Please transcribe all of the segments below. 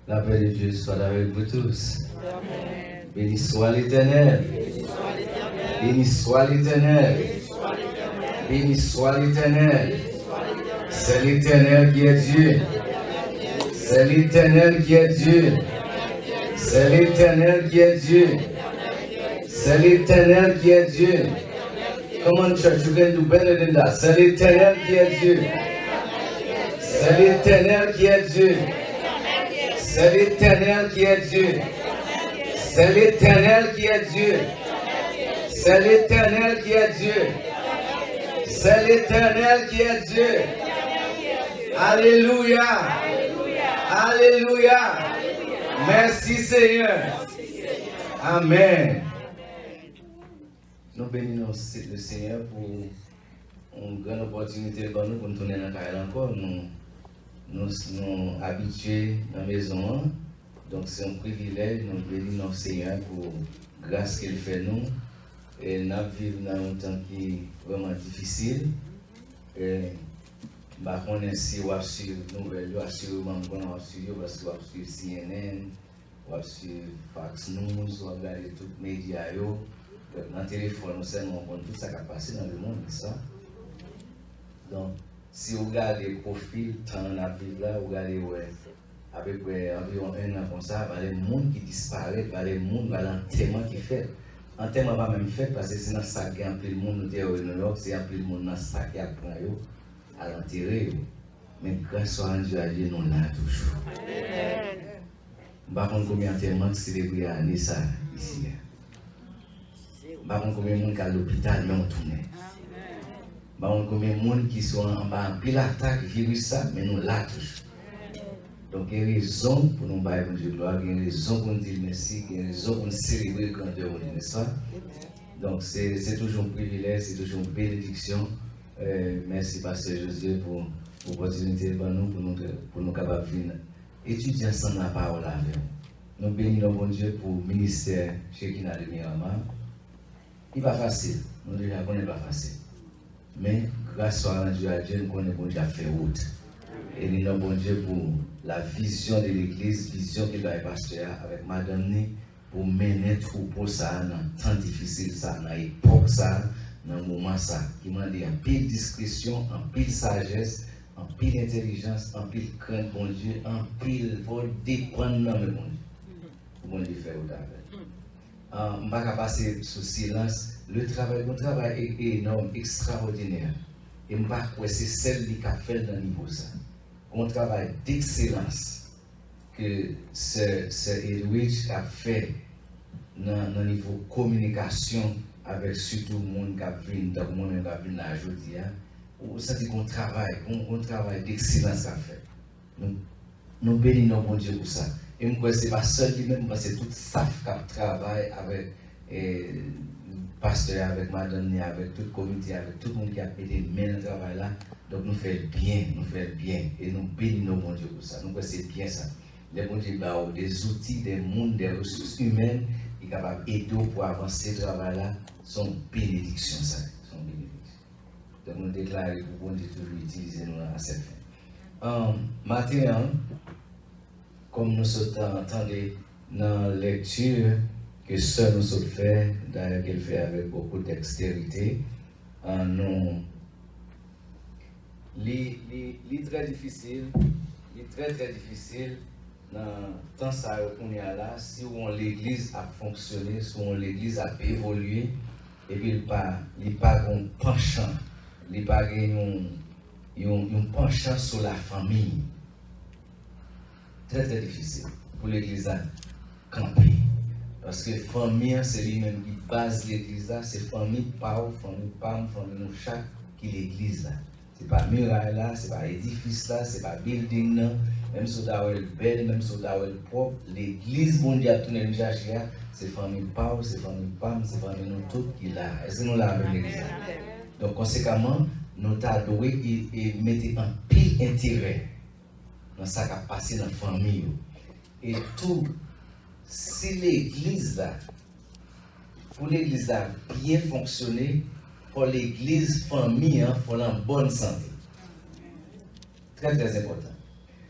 La paix de Dieu soit avec vous tous. Amen. Béni soit l'Éternel. Béni soit l'Éternel. Béni soit l'Éternel. C'est l'Éternel qui est Dieu. C'est l'Éternel qui est Dieu. C'est l'Éternel qui est Dieu. C'est l'Éternel qui est Dieu. Come on, church, you can do better than that. C'est l'Éternel qui est Dieu. C'est l'Éternel qui est Dieu. C'est l'Éternel qui est Dieu. C'est l'Éternel qui est Dieu. C'est l'Éternel qui est Dieu. C'est l'Éternel qui est Dieu. Alléluia. Alléluia. Merci Seigneur. Amen. Nous bénissons le Seigneur pour une grande opportunité pour nous tourner dans la carrière encore. Nous sommes habitués dans la maison. Donc c'est un privilège. Nous bénissons le Seigneur pour la grâce qu'il fait nous. Et nous vivons dans un temps qui est vraiment difficile. Par contre, si vous avez suivi les nouvelles, vous avez suivi parce que vous avez suivi CNN, vous avez suivi Fox News, vous avez regardé tous les médias. Dans le téléphone, nous savons tout ça qui a passé dans le monde, ça. Donc, si vous regardez le profil, dans la vie là, vous regardez avec environ un an comme ça, il y a des gens qui disparaissent, il y a des gens qui ont l'enterrement qui fait. L'enterrement va même fait parce que c'est dans ça qu'il y a un peu de monde au New York, c'est un peu de monde dans ça qui a pris à l'enterrer. Mais grâce à Dieu, nous là toujours. Par contre, combien d'enterrements célébrés à Nissa ici? Par contre, combien de monde qui à l'hôpital, mais on tourne. Par contre, combien de monde qui sont en bas en pile attaque, virus ça, mais nous là toujours. Donc, il y a raison pour nous bailler Dieu gloire, il y a raison pour nous dire merci, il y a raison pour nous célébrer quand Dieu est n'est-ce pas? Donc, c'est toujours un privilège, c'est toujours une bénédiction. Merci, Pasteur Josué, pour l'opportunité pour nous capables de venir étudier ensemble la parole avec nous. Nous bénissons bon Dieu pour le ministère chez Kina de Miramar. Il n'est pas facile, nous déjà connaissons pas facile. Mais grâce à Dieu, nous connaissons bon Dieu à faire route. Et nous avons bon Dieu pour la vision de l'Église, vision qu'il a pasteur avec Madame Ni, pour mener troupeau ça dans un temps difficile, ça, dans l'époque ça, dans le moment ça, qui m'a dit en pile discrétion, en pile sagesse, en pile intelligence, en pile crainte, bon Dieu, en pile, il faut dépendre de bon Dieu. Pour bon Dieu faire autant. Je ne vais pas passer sous silence. Le travail est énorme, extraordinaire. Et je ne vais pas c'est celle qui a fait dans le niveau ça. Un travail d'excellence que ce Edwidge a fait dans le niveau communication avec surtout le monde qui a vu dans le monde qui a vu aujourd'hui. C'est un travail d'excellence à faire. Nous bénissons bon Dieu pour ça. Et je crois que ce n'est pas seul qui même, parce que tout le staff qui travaille avec le pasteur, avec Madame, avec tout le comité, avec tout le monde qui a aidé dans le travail là. Donc nous faisons bien. Et nous bénissons bon Dieu pour ça. Nous crois que c'est bien ça. Les bon Dieu a des outils, des mondes, des ressources humaines qui sont capables d'aider pour avancer ce travail là. Sont bénédictions ça. Sont bénédictions. Donc nous déclarons pour bon Dieu toujours utiliser nous à cette fin. Matin, comme nous entendons dans la lecture que seul nous sommes fait, d'ailleurs qu'elle fait avec beaucoup d'extérité, nous c'est très difficile, très difficile dans temps ça qu'on est là, si l'église a fonctionné, si l'église a évolué, et puis il pas un penchant, il pas un penchant sur la famille. Très difficile pour l'église à camper. Parce que famille, c'est lui-même qui base l'église là, c'est famille pauvre, famille pam, famille nous chaque qui l'église là. C'est pas muraille là, c'est pas édifice là, c'est pas building là, même si on est belle, même si on est propre, l'église mondiale tourne le chercher, c'est famille pauvre, c'est famille pam, c'est famille nous toutes qui là. Est-ce que nous l'avons avec l'église là? Donc conséquemment, nous t'adouer et mettre un pile intérêt dans ça qui a passé dans la famille. Et tout, si l'église là, pour l'église là bien fonctionner, pour l'église famille, il faut en bonne santé. Très important.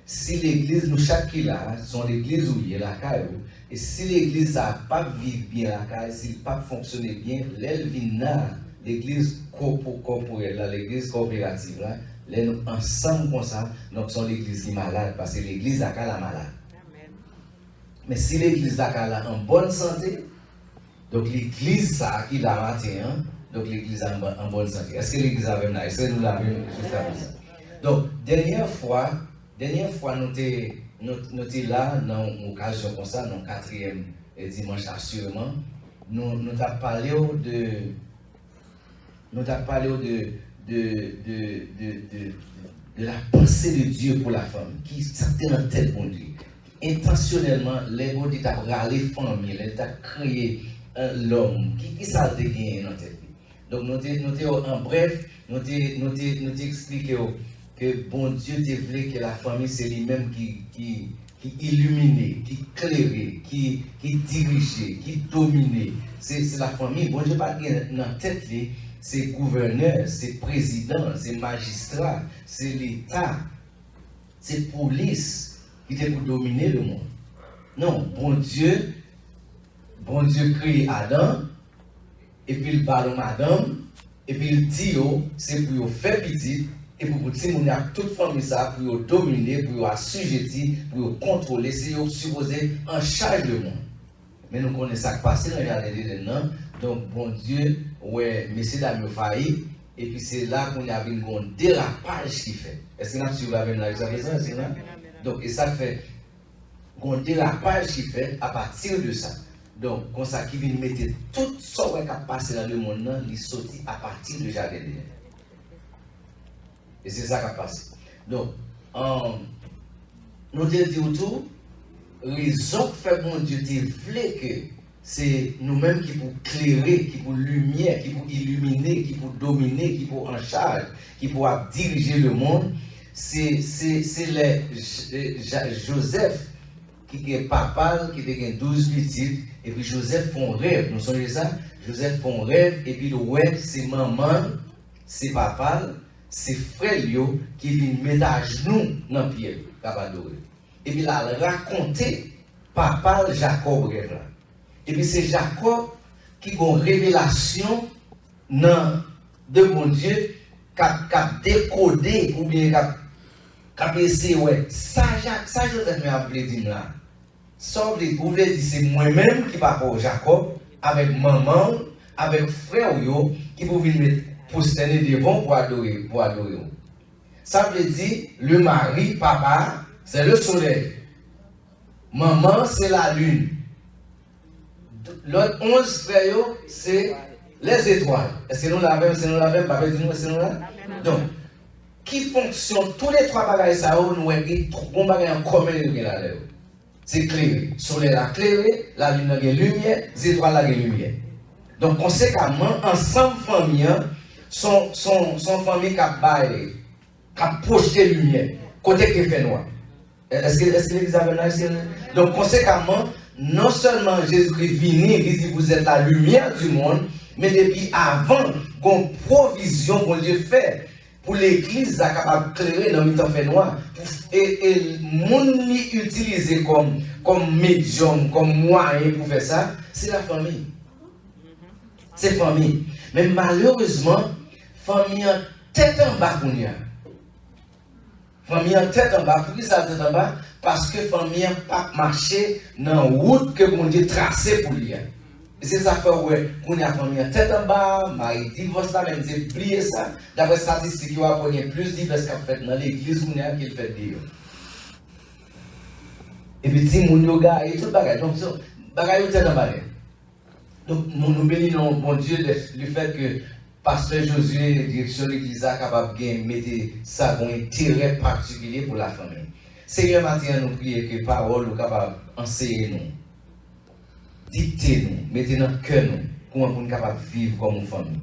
si l'église, nous chaque qui là, sont l'église où il y a la caille, et si l'église n'a pas vivre bien la caille, s'il n'a pas fonctionné bien, l'église corporelle, l'église coopérative, là, nous ensemble comme ça, nous sommes l'église qui est malade, parce que l'église a la malade. Mais si l'église a en bonne santé, donc l'église ça qui l'a matin, donc l'église en bonne santé. Est-ce que l'église a même là? Est-ce que nous l'avons juste avant ça? Donc, dernière fois, nous étions là, dans une occasion comme ça, dans le 4e dimanche assurément, nous avons parlé de la pensée de Dieu pour la femme, qui s'était dans tête pour Dieu. Intentionnellement, les gens qui ont râlé famille, ils ont créé l'homme, qui ça a gagné dans la tête. Donc, en bref, nous expliquons que bon Dieu voulait que la famille, c'est lui-même qui illuminait, qui éclairait, qui dirigeait, qui dominait. C'est la famille. Bon Dieu pas dans la tête, c'est gouverneur, c'est président, c'est magistrat, c'est l'État, c'est police qui était pour dominer le monde. Non, bon Dieu crée Adam, et puis il parle à Adam, et puis il dit, c'est pour faire petit, et pour dire, on a toute famille ça, pour dominer, pour assujettir, pour contrôler, c'est supposé en charge le monde. Mais nous connaissons ça qui passe dans la réalité de non. Donc, bon Dieu, ouais, messieurs dames, failli, et puis c'est là qu'on a un dérapage qui fait. Est-ce que nous suivons la même chose? Donc, et ça fait un dérapage qui fait à partir de ça. Donc, comme ça, qui vient mettre tout ce qui a passé dans le monde, il sortit à partir du jardin. Et c'est ça qui a passé. Donc, nous disons tout, raison que fait mon Dieu voulait que c'est nous-mêmes qui pour clairer, qui pour lumière, qui pour illuminer, qui pour dominer, qui pour en charge, qui pour diriger le monde. C'est Joseph qui est papa, qui a 12 petites, et puis Joseph font rêve. Nous sommes ça? Joseph font rêve, et puis le web, c'est maman, c'est papa, c'est frère qui viennent mettre à genoux dans le pied, et puis là, raconter papa Jacob rêve là. Et puis c'est Jacob qui a une révélation de mon Dieu, qui a décodé, ou bien qui a essayé, ouais, ça Joseph m'a appelé dire là. Ça vous voulez dire, c'est moi-même qui papa Jacob, avec maman, avec frère qui vous venir mettre prosterner devant pour adorer. Ça veut dire, le mari, papa, c'est le soleil. Maman, c'est la lune. L'autre 11 frères, c'est les étoiles. Est-ce que nous l'avons, papa dit nous, est-ce que nous l'avons? Donc, qui fonctionne, tous les trois bagages, ça, nous avons un en commun là-dedans. C'est clair. Soleil la clairé, la lune a une lumière, les étoiles a une lumière. Donc, conséquemment, ensemble, famille, sont famille qui a projeté lumière, côté qui fait noir. Est-ce que l'église a là? Donc, conséquemment, non seulement Jésus-Christ vient, il dit vous êtes la lumière du monde, mais depuis avant, qu'on provision qu'on Dieu fait pour l'église à capable de clairer dans le temps fait noir. Et le monde utilisé comme médium, comme moyen pour faire ça, c'est la famille. C'est la famille. Mais malheureusement, famille en tête en bas qu'on y a. Famille en tête en bas, pourquoi ça tête en bas? Parce que famille n'a pas marché dans la route que mon Dieu tracé pour lui. Et c'est ça fait ouais, qu'on a famille en tête en bas, mari divorce là, même c'est plié ça. D'après statistiques, il y a plus de divorces qu'a fait dans l'église qu'il fait dire. Et puis si mon yoga et tout bagage, donc ça, bagage tête en bas. Donc nous bénissons mon Dieu le fait que Pasteur Josué, direction de l'église, est capable de mettre ça un intérêt particulier pour la famille. Seigneur, matin, nous prions que parole nous capable d'enseigner nous, dicter nous, mettre dans le cœur nous, comment nous sommes capables de vivre comme une famille,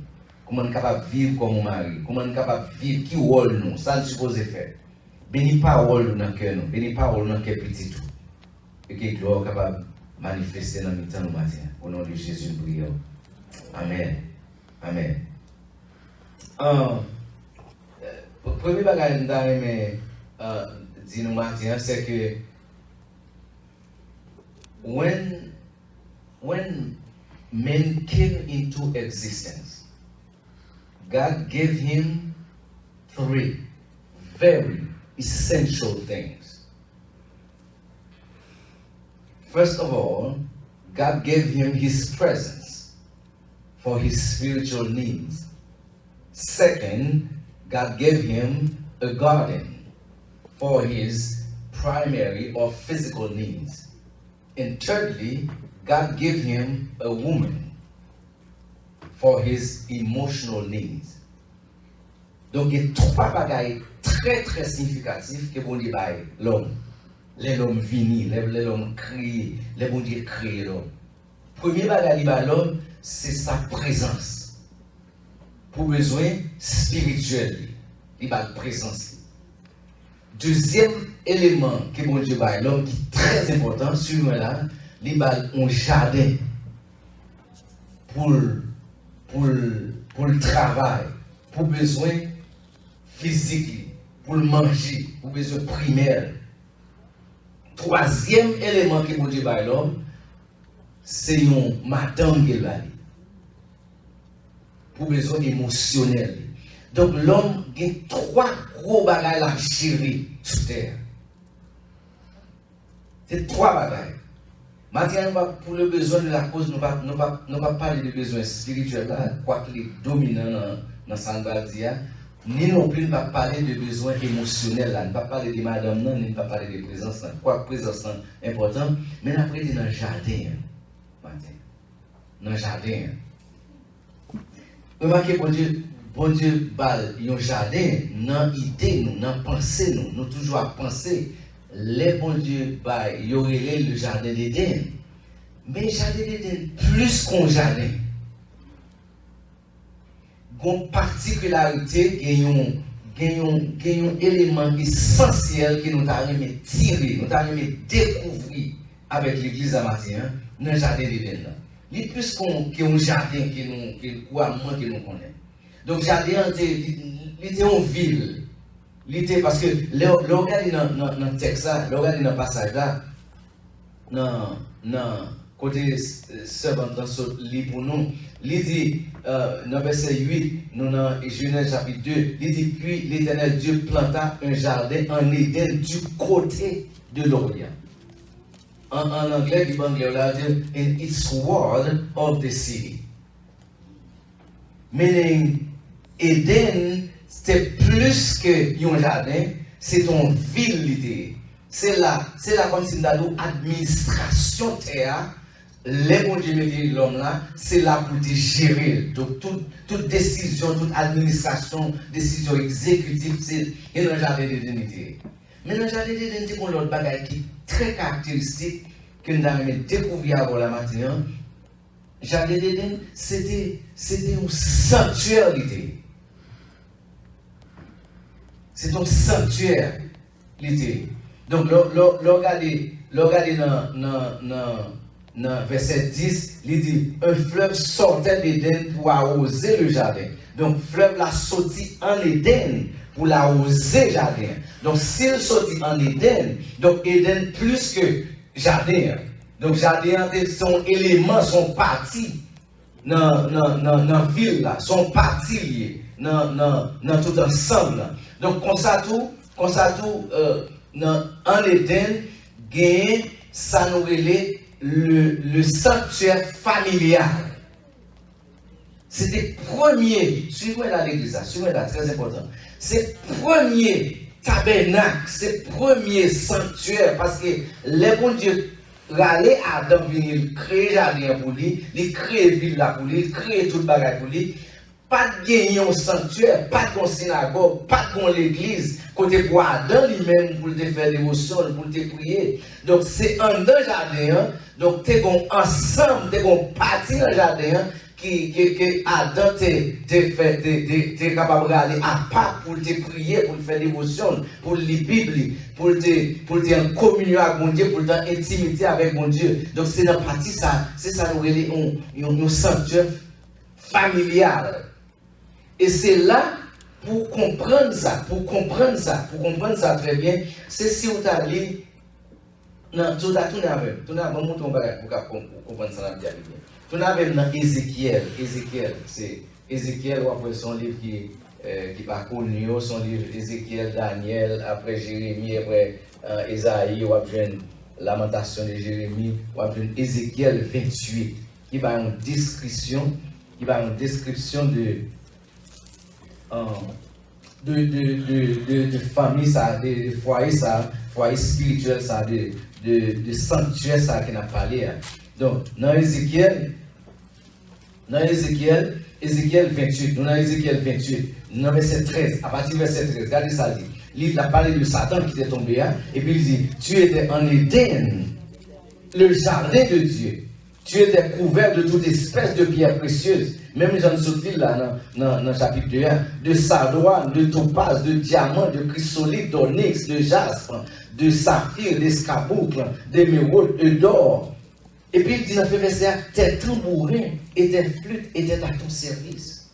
comment nous sommes capables de vivre comme un mari, comment nous sommes capables de vivre, qui rôle nous, ça nous suppose faire. Bénis parole dans le cœur nous, bénis parole dans le cœur petit tout. Et que gloire capable de manifester dans le temps nous matin. Au nom de Jésus, nous prions. Amen. Amen. Premier bagage, mais dit nous matin, c'est que when man came into existence, God gave him 3 very essential things. First of all, God gave him his presence for his spiritual needs. Second, God gave him a garden for his primary or physical needs. And thirdly, God gave him a woman for his emotional needs. Donc, il y a 3 bagailles très très significatifs que bon Dieu baille l'homme. L'homme vini, l'homme créé, les bon Dieu créé l'homme. Premier bagaille baille l'homme, c'est sa présence. Pour besoin spirituel, il baille présence. Deuxième élément que bon Dieu baille l'homme qui est très important, sur là, il baille un jardin pour le travail, pour besoin physique, pour le manger, pour besoin primaire. Troisième élément que bon Dieu baille l'homme, c'est une madame qu'il baille. Pour besoin émotionnel. Donc l'homme a 3 gros bagages à gérer sur terre. C'est 3 bagages. Maintenant, pour le besoin de la cause, nous ne pas parler de besoins spirituels, quoi que les dominants dans Sanbaldia, ni non plus ne pas parler de besoins émotionnels, ne pas parler de madame, ni ne pas parler de présence, quoi présence important, mais après, dans le jardin. Dans le jardin. Remarquez, bon Dieu, un jardin, dans l'idée, dans la pensée, nous toujours à penser. Les bon Dieu, il y aurait le jardin d'Éden. Mais le jardin d'Éden, plus qu'un jardin, une particularité, il y a un élément essentiel que nous avons tiré, nous avons découvert avec l'église à matin, dans le jardin d'Éden. Il y a plus qu'un jardin que nous connaissons. Donc, le jardin était en ville. Parce que regardez dans le texte, regardez dans le passage là, dans côté servant lit pour nous, il dit dans verset 8, nous dans Genèse chapitre 2, il dit puis l'Éternel Dieu planta un jardin en Éden du côté de l'Orient. En anglais, il dit in its ward of the city. Meaning, Éden, c'est plus que un jardin, c'est une ville. C'est la comme si nous avons administration terre. Les bons Dieu mettent l'homme là, c'est là pour te gérer. Donc, toute décision, toute administration, décision exécutive, c'est dans le jardin d'Éden. Mais dans le jardin d'Éden, c'est un autre bagage qui est très caractéristique que nous avons découvert avant la matinée. Le jardin d'Éden, c'était un sanctuaire. C'est un sanctuaire. Donc, regardez dans verset 10, il dit un fleuve sortait d'Éden pour arroser le jardin. Donc, le fleuve l'a sorti en Éden pour l'arroser le jardin. Donc, s'il sortit en Éden, donc Éden plus que jardin. Donc, jardin, son élément, son parti dans la ville, là, son parti lié dans tout ensemble. Donc, comme ça tout, en Éden, gagne, ça nous relève le sanctuaire familial. C'était premier, suivez-moi l'église, suivez-moi très important. C'est premier tabernacle, c'est premier sanctuaire, parce que les bons dieux râlaient à Adam venir créer jardin pour lui, il crée ville là pour lui, il crée tout le bagage pour lui. Pas de gagner un sanctuaire, pas de synagogue, pas de l'église, côté pour Adam lui-même pour te faire dévotion, pour te prier. Donc c'est un jardin, donc tu es ensemble, tu es parti dans le jardin que Adam t'es capable d'aller à part pour te prier, pour te faire dévotion, pour lire la Bible, pour te en communion avec mon Dieu, pour te intimité avec mon Dieu. Donc c'est dans la partie ça, c'est ça nous un sanctuaire familial. Et c'est là pour comprendre ça très bien, c'est si vous allez dans tout à tout avec. Tout à bon pour comprendre ça bien. Tout avec dans Ézéchiel, c'est Ézéchiel ou après son livre qui pas connu, son livre Ézéchiel, Daniel, après Jérémie, après Ésaïe, ou après Lamentation de Jérémie, ou après Ézéchiel 28, qui va une description, de famille, ça, de foyer, ça, foyer spirituel, ça, de sanctuaire, ça, qu'on a parlé. Donc, dans Ézéchiel 28, nous dans Ézéchiel 28, dans verset 13, à partir du verset 13, regardez ça dit. Il a parlé de Satan qui était tombé, et puis il dit, tu étais en Éden, le jardin de Dieu. Tu étais couvert de toute espèce de pierres précieuses. Même Jean Sotil, là, dans le chapitre 1, de sardoine, de topaz, de diamant, de chrysolite, d'onyx, de jaspe, de saphir, d'escarboucle, d'émeraude et d'or. Et puis il dit dans le verset, tes tambourins et tes flûtes étaient à ton service.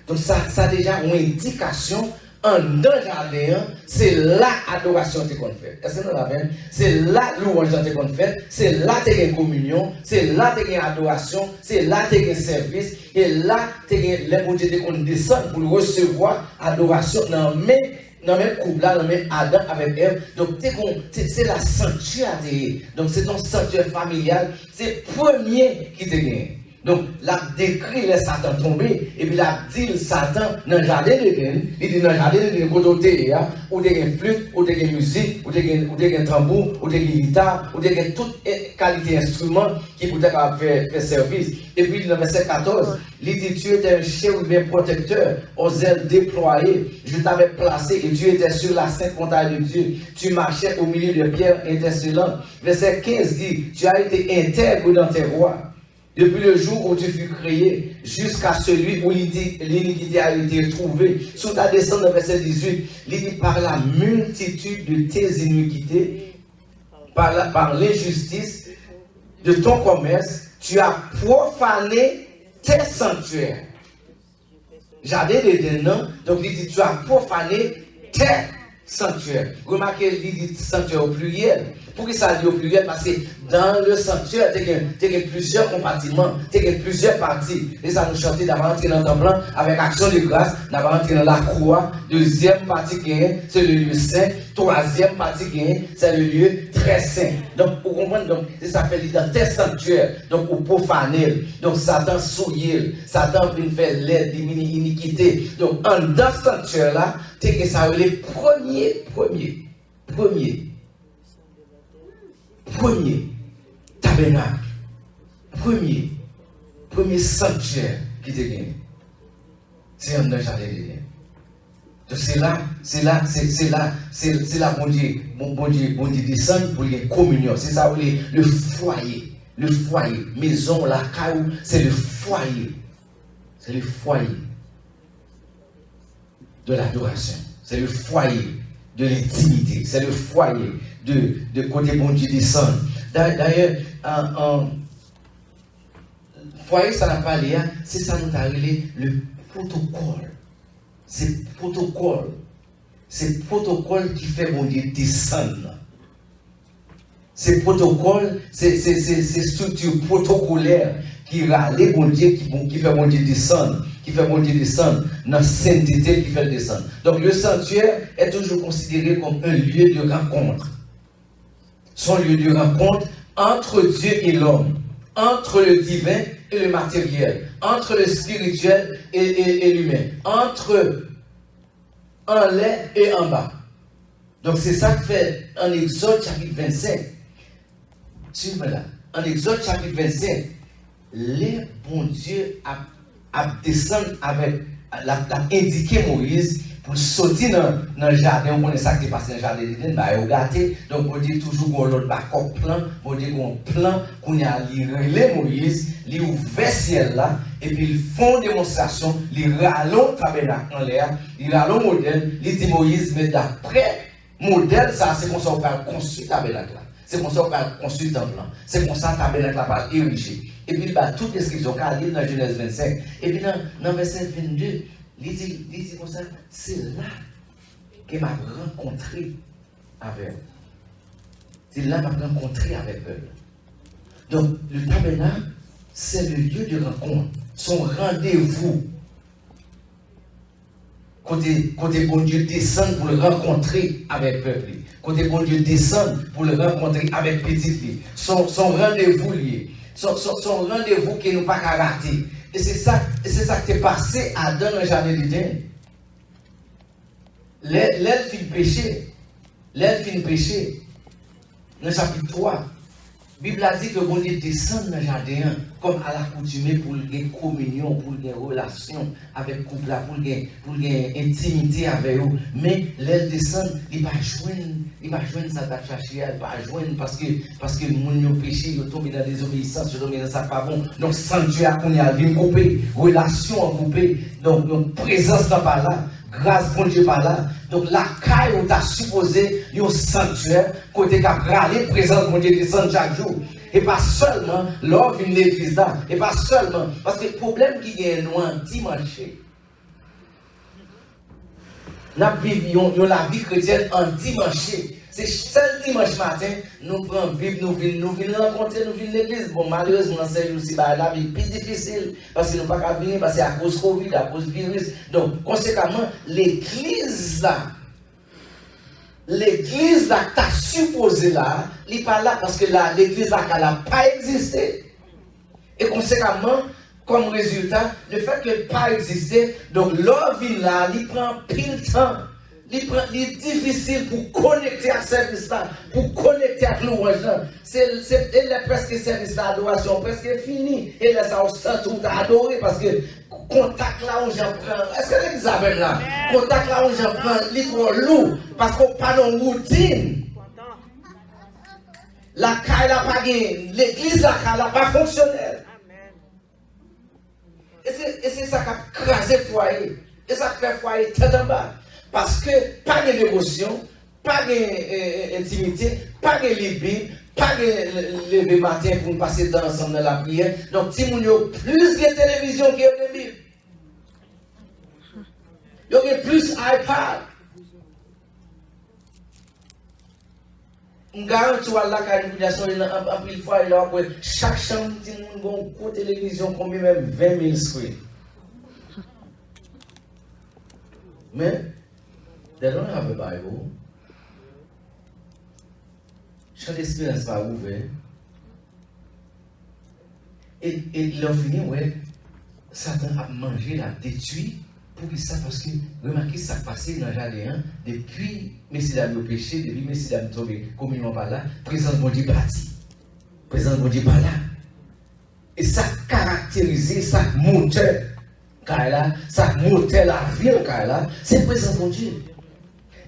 Donc ça a déjà une indication. En dans le jardin, c'est là l'adoration qu'on fait. Est-ce que nous l'avons? C'est là louange qu'on fait, c'est là que une communion, c'est là que une adoration, c'est là que un service, et là que les bon Dieu qu'on descend pour recevoir adoration dans le même couple là, dans le même Adam avec Ève. Donc c'est la sanctuaire. Donc c'est ton sanctuaire familial, c'est le premier qui te gagne. Donc, la décrit les Satan tombé, et puis la dit Satan dans le jardin d'Éden, il dit dans le jardin d'Éden, côté, ou des flûte, ou des musique, ou des tambour, ou des guitare, ou des toute qualité d'instrument qui pourrait faire service. Et puis dans le verset 14, il dit tu étais un chérubin protecteur, aux ailes déployées, je t'avais placé et tu étais sur la sainte montagne de Dieu. Tu marchais au milieu de pierres intercellantes. Verset 15 dit tu as été intègre dans tes rois. Depuis le jour où tu fus créé, jusqu'à celui où l'iniquité a été trouvée. Sous ta descente, dans verset 18, il dit par la multitude de tes iniquités, par l'injustice de ton commerce, tu as profané tes sanctuaires. Jardin d'Éden, donc il dit tu as profané tes sanctuaires. Remarquez, il dit sanctuaire au pluriel. Pourquoi ça dit au pluriel? Parce que dans le sanctuaire, il y a plusieurs compartiments, il y a plusieurs parties. Et ça nous chantait d'avoir entré dans le temple avec action de grâce, d'avoir entré dans la croix. Deuxième partie, c'est le lieu saint. Troisième partie, c'est le lieu très saint. Donc, pour comprendre, donc, ça fait dans tes sanctuaires, donc pour profaner. Donc, Satan souillé, Satan vient faire l'aide, diminuer l'iniquité. Donc, en dans ce sanctuaire-là, c'est que ça les premier tabernacle, premier sanctuaire qui te gagne. C'est un jardin de Dieu. Donc c'est là, bon Dieu descend pour les communions. C'est ça, le foyer, maison, la caillou, c'est le foyer. C'est le foyer de l'adoration. C'est le foyer de l'intimité. C'est le foyer de côté bon Dieu descend. D'ailleurs, foyer, ça n'a pas l'air, c'est ça nous a révélé le protocole. C'est le protocole qui fait mon Dieu descendre. C'est protocole, c'est structure protocolaire qui râle mon Dieu, qui fait mon Dieu descendre, dans la sainteté qui fait descendre. Donc le sanctuaire est toujours considéré comme un lieu de rencontre. Son lieu de rencontre entre Dieu et l'homme, entre le divin et le matériel, entre le spirituel et l'humain, entre en l'air et en bas. Donc c'est ça que fait en Exode chapitre 25. Suivez-moi là. En Exode chapitre 25, les bons Dieu a descendu avec, l'a indiqué Moïse pour sortir dans le jardin. On connaît ça qui est passé dans le jardin d'Éden, bah, il a gâté. Donc, on dit toujours qu'on a l'autre plan, on dit qu'on plan, qu'on a relé Moïse, il ouvert le ciel là, et puis ils font démonstration, ils rallongent le tabernacle en l'air, ils rallongent le modèle, ils disent Moïse, mais d'après modèle, ça, c'est comme ça qu'on va construire le tabernacle là. C'est comme ça qu'on va construire le temple là. C'est comme ça que le tabernacle là va érigé. Et puis, bah, toute description, car il est dans Genèse 25. Et puis, dans verset 22, Il dit comme ça, c'est là qu'il m'a rencontré avec eux. C'est là qu'il m'a rencontré avec eux. Donc, le tabernacle, c'est le lieu de rencontre, son rendez-vous. Quand bon Dieu descend pour le rencontrer avec le peuple. Quand bon Dieu descend pour le rencontrer avec petit lui. Son rendez-vous lié. Son rendez-vous qui nous pas rater. Et c'est ça qui est passé à Adam dans le jardin d'Éden. L'aile fin péché. L'aile fin péché. Dans le chapitre 3. La Bible a dit que bon Dieu descend dans le jardin comme à l'accoutumée pour une communion, pour une relation avec le couple, pour une intimité avec eux. Mais l'aile descend, il va joindre ça va chercher, il va joindre parce que mon péché, il tombe dans la désobéissance, il tombe dans ça pas bon. Donc sanctuaire qu'on y a, il coupé, relation en coupé, donc présence n'est pas là. Grâce bon Dieu par là. Donc la caille où tu as supposé un sanctuaire, côté qu'a râlé, présence bon Dieu descend chaque jour. Et pas seulement l'homme vient l'église là. Et pas seulement. Parce que le problème qui est nous en dimanche. Nous vivons la vie chrétienne en dimanche. C'est seul dimanche matin, nous prenons Bible, nous venons rencontrer, nous venons l'église. Bon, malheureusement, c'est aussi la vie plus difficile. Parce que nous ne pouvons pas venir, parce que c'est à cause Covid, à cause virus. Donc, conséquemment, l'église là, t'as supposé là, il n'est pas là parce que l'église là, elle n'a pas existé. Et conséquemment, comme résultat, le fait qu'elle n'a pas existé, donc l'homme vient là, il prend pile temps. Il est difficile pour connecter à ce service-là, pour connecter à louange-là. C'est presque service d'adoration, presque fini. Et là, ça, on sent tout adoré parce que contact là où j'en prends. Est-ce que l'église a même là? Contact là où j'en prends, il est trop lourd parce qu'on n'a pas de routine. La caille n'a pas gagné, l'église la caille n'a pas fonctionnelle. Et c'est ça qui a crasé le foyer. Et ça fait le foyer tête en bas. Parce que pas de dévotion, pas d'intimité, pas de libre, pas de lever matin pour nous passer dans ensemble dans la prière. Donc, si nous avons plus de télévision que de Bible, il y a plus iPad. On garantit à la communication, en pile fois, chaque chambre, si nous avons une télévision, combien même 20 000 screens. Mais, they don't have a Bible. Champ d'espérance pas ouvert. Et leur fini, ouais, Satan a mangé, l'a détruit. Pour ça, parce que, remarquez, ça passé dans le jardin, depuis Messie d'Ami au péché, depuis Messie d'Ami tombé, communion par là, présence de Dieu parti. Présence de Dieu par là. Et ça caractérisé, ça montait, car là, ça montait la vie, car là, c'est présence de Dieu.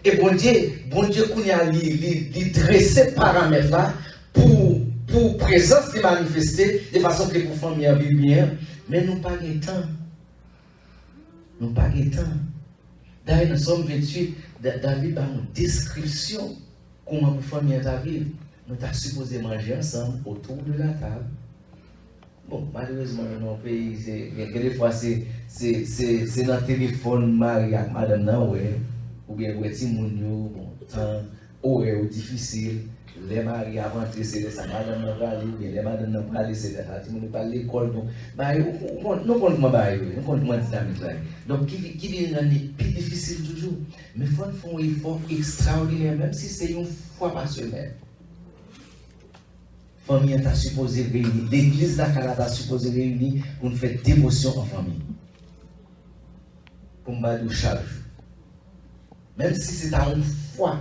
Et bon Dieu, qu'on y a dressé paramètres là pour présence qui manifester de façon que pour famille a vivre bien, mais nous pas de temps. Nous pas de temps. D'ailleurs, nous sommes 28, David a une description comment pour famille a vivre. Nous avons supposé manger ensemble autour de la table. Bon, malheureusement, dans nos pays, des fois, c'est dans le téléphone, Marie avec madame, non, ouais. Ou bien, ouais, si mon yo, bon, temps, horaire difficile, les maris avant de c'est ça, madame n'a pas allé, ou bien les madames n'a pas allé, c'est ça, si mon pas l'école, donc, bah, nous comptons pas, nous comptons dynamique là. Donc, qui est une année plus difficile toujours, mais il faut faire un effort extraordinaire, même si c'est une fois par semaine. La famille est supposée réunir, l'église est supposée réunir pour nous faire dévotion en famille. Pour nous battre chaque jour. Même si c'est à une fois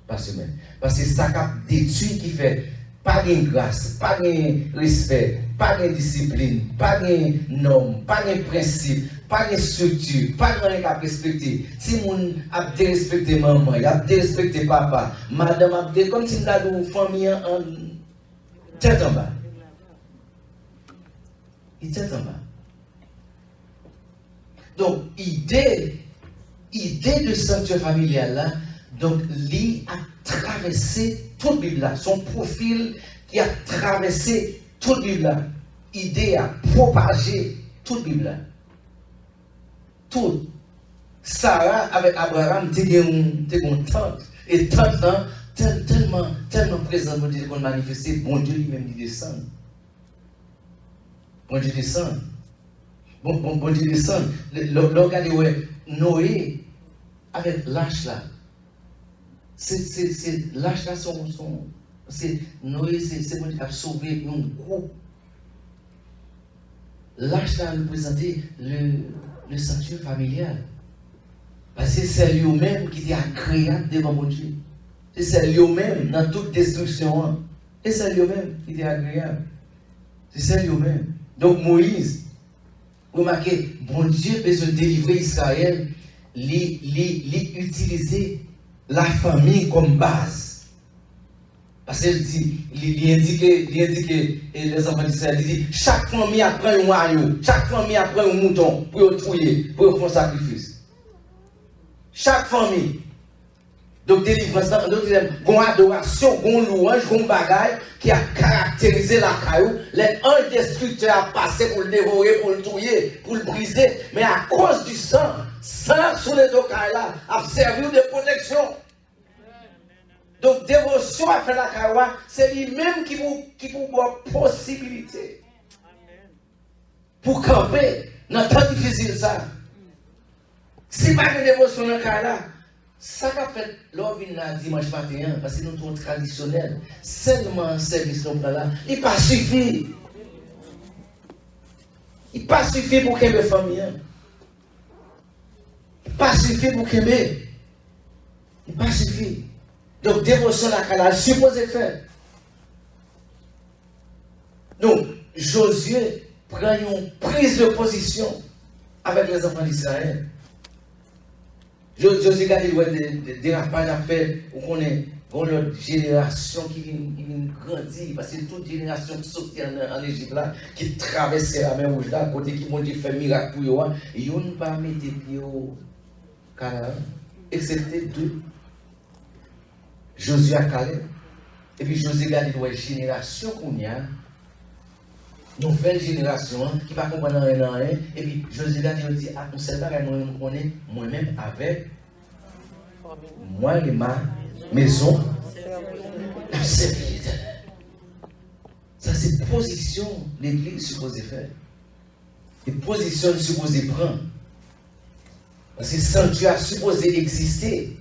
par semaine. Parce que ça a détruit qui fait pas de grâce, pas de respect, pas de discipline, pas de normes, pas de principe, pas de structure, pas de rien à respecter. Si on a dérespecté maman, il a dérespecté papa, madame a dérespecté, comme si on a une famille en tête en bas. Il tête en bas. Donc, idée de sanctuaire familial là, donc lui a traversé toute la Bible là, son profil qui a traversé toute la Bible là, idée à propager toute la Bible là. tout. Sarah avec Abraham, tu as une tante. Et tante, tellement présent, bon Dieu, qu'on manifesté, bon Dieu lui-même, il descend. Bon Dieu descend. Bon Dieu descend. Regardez, ouais, Noé, avec l'âge là. C'est l'âge là, c'est Noé, c'est bon Dieu a sauvé un groupe. L'âge là représentait le sanctuaire familial. Parce que c'est lui-même qui était agréable devant mon Dieu. C'est lui-même dans toute destruction. Et c'est lui-même qui était agréable. C'est lui-même. Donc Moïse, remarquez, bon Dieu besoin de délivrer Israël, utiliser la famille comme base. Parce qu'il dit, il indique les enfants d'Israël, il dit, chaque famille apprend un agneau, chaque famille apprend un mouton pour le tuer, pour faire un sacrifice. Chaque famille. Donc, délivrance, une adoration, une louange, une bagaille qui a caractérisé la caillou. Un destructeur a passé pour le dévorer, pour le tuer, pour le briser. Mais à cause du sang sur les deux cailles là, a servi de protection. Donc, dévotion à faire la caillou, c'est lui-même qui vous donne possibilité pour camper dans le temps difficile ça. Si pas de dévotion dans le cas là, ça qu'a fait l'homme dimanche matin, parce que nous sommes traditionnels, seulement un service là, il n'est pas suffi. Il n'est pas suffi pour qu'il y ait une famille. Il n'est pas suffi pour qu'il y ait. Il n'est pas suffi. Donc, dévotion dans le cas là, supposé faire. Donc, Josué prend une prise de position avec les enfants d'Israël. Josué a des dérapages à faire, où on est l'autre génération qui vient grandir, parce que toute génération qui sortit en Égypte là, qui traversait la mer Rouge là, côté qui m'ont dit faire miracle pour eux, ils n'ont pas mis des pieds au Canaan, excepté deux. Josué a Caleb. Et puis Josué a dit, ouais, génération qu'on y a, nouvelle génération qui ne va pas comprendre rien. Et puis Josué a dit, ah, on sait pas moi-même avec moi et ma maison, la servir l'Éternel. Ça, c'est position l'Église supposée faire. Et position supposée prendre. Parce que le sanctuaire supposé exister.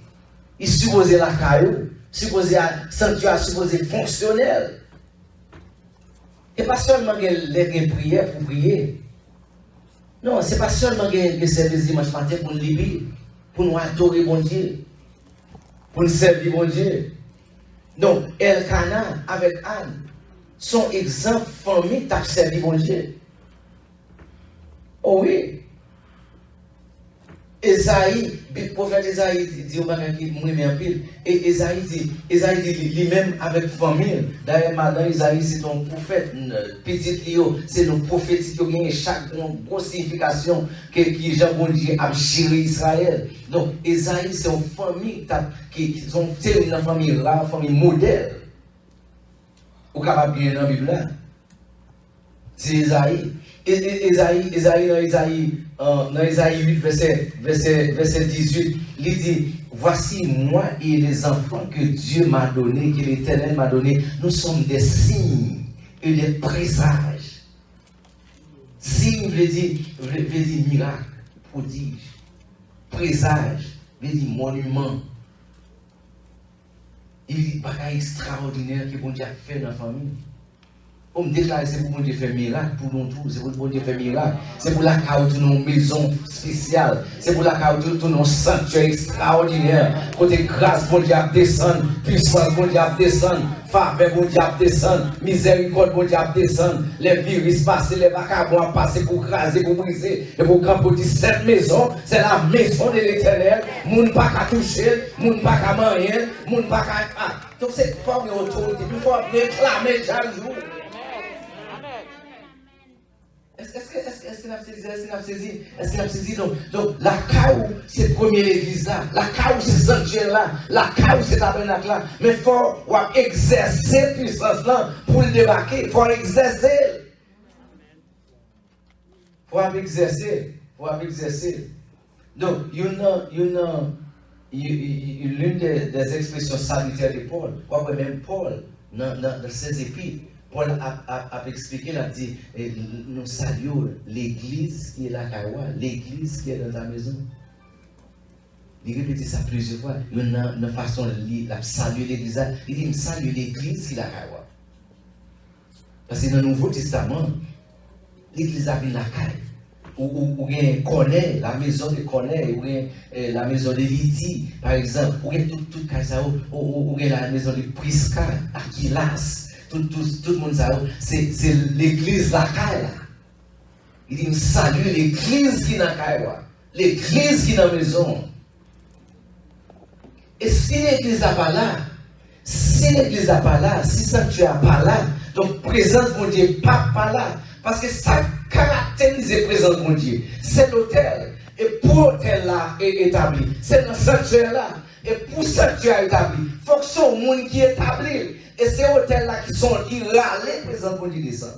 Il supposé la caillou. Sanctuaire supposé fonctionnel. Et pas seulement les prières pour prier. Non, ce n'est pas seulement les services dimanche matin pour nous libérer, pour nous adorer mon Dieu, pour nous servir mon Dieu. Donc, Elkanah avec Anne, son exemple famille t'a servi mon Dieu. Oh oui. Esaïe, le prophète Esaïe dit au bagage qui m'a en pile. Et Esaïe dit lui-même avec famille. D'ailleurs, madame Esaïe, c'est ton prophète. Petit Lio, c'est nos prophéties qui ont chaque grosse signification qui Jean bon Dieu a géré Israël. Donc, Esaïe, c'est une famille qui sont une famille rare, une famille modèle. Vous êtes capable bien dans la Bible là. C'est Esaïe. Dans Isaïe 8, verset 18, il dit, voici moi et les enfants que Dieu m'a donnés, que l'Éternel m'a donnés, nous sommes des signes et des présages. Signe veut dire miracle, prodige. Présage veut dire monument. Il dit, bagaille extraordinaire que bon Dieu a fait dans la famille. On me déclare c'est pour Dieu faire miracle pour nous tous, c'est pour Dieu faire miracle, c'est pour la cause de nos maisons spéciales, c'est pour la cause de nos sanctuaires extraordinaires, côté grâce pour Dieu descendre, puissance pour Dieu descendre, faveur pour Dieu descendre, miséricorde pour Dieu descendre, les virus passent, les vagabonds passent pour craser, pour briser, et pour campoter cette maison, c'est la maison de l'Éternel, moun pas qu'à toucher, moun pas qu'à manger, moun pas qu'à... Donc c'est forme d'autorité, il faut réclamer chaque jour. Est-ce qu'il a saisi? Donc, la caou, c'est première église là. La caou, c'est sanctuaire là. La caou, c'est tabernacle là. Mais il faut exercer puissance là pour le débarquer. Il faut exercer. Il faut exercer. Donc, l'une des expressions salutaires de Paul, même Paul, dans ses épîtres, Paul a expliqué, il a dit, nous saluons l'église qui est là, l'église qui est dans ta maison. Il répète ça plusieurs fois. Il y a une façon de saluer l'église. Il dit, salue l'église qui est là, parce que dans le Nouveau Testament, l'église a vu la caille. Ou connaît la maison de connaît, ou la maison de Lydie, par exemple, ou tout ça, ou la maison de Prisca, Aquilas, tout le monde ça, c'est l'église la caille. Il dit, salue l'église qui est dans la caille, l'église qui est dans la maison. Et si l'église n'est pas là, si ça tu n'as pas là, donc présence mon Dieu pas là, parce que ça caractérise la présence mon Dieu. C'est l'autel. Et pour l'autel là est établi, c'est dans le sanctuaire là. Et pour le sanctuaire établi, il faut que ce soit le monde qui est établi. Et c'est l'autel là qui sont râlés, présence mon Dieu descend.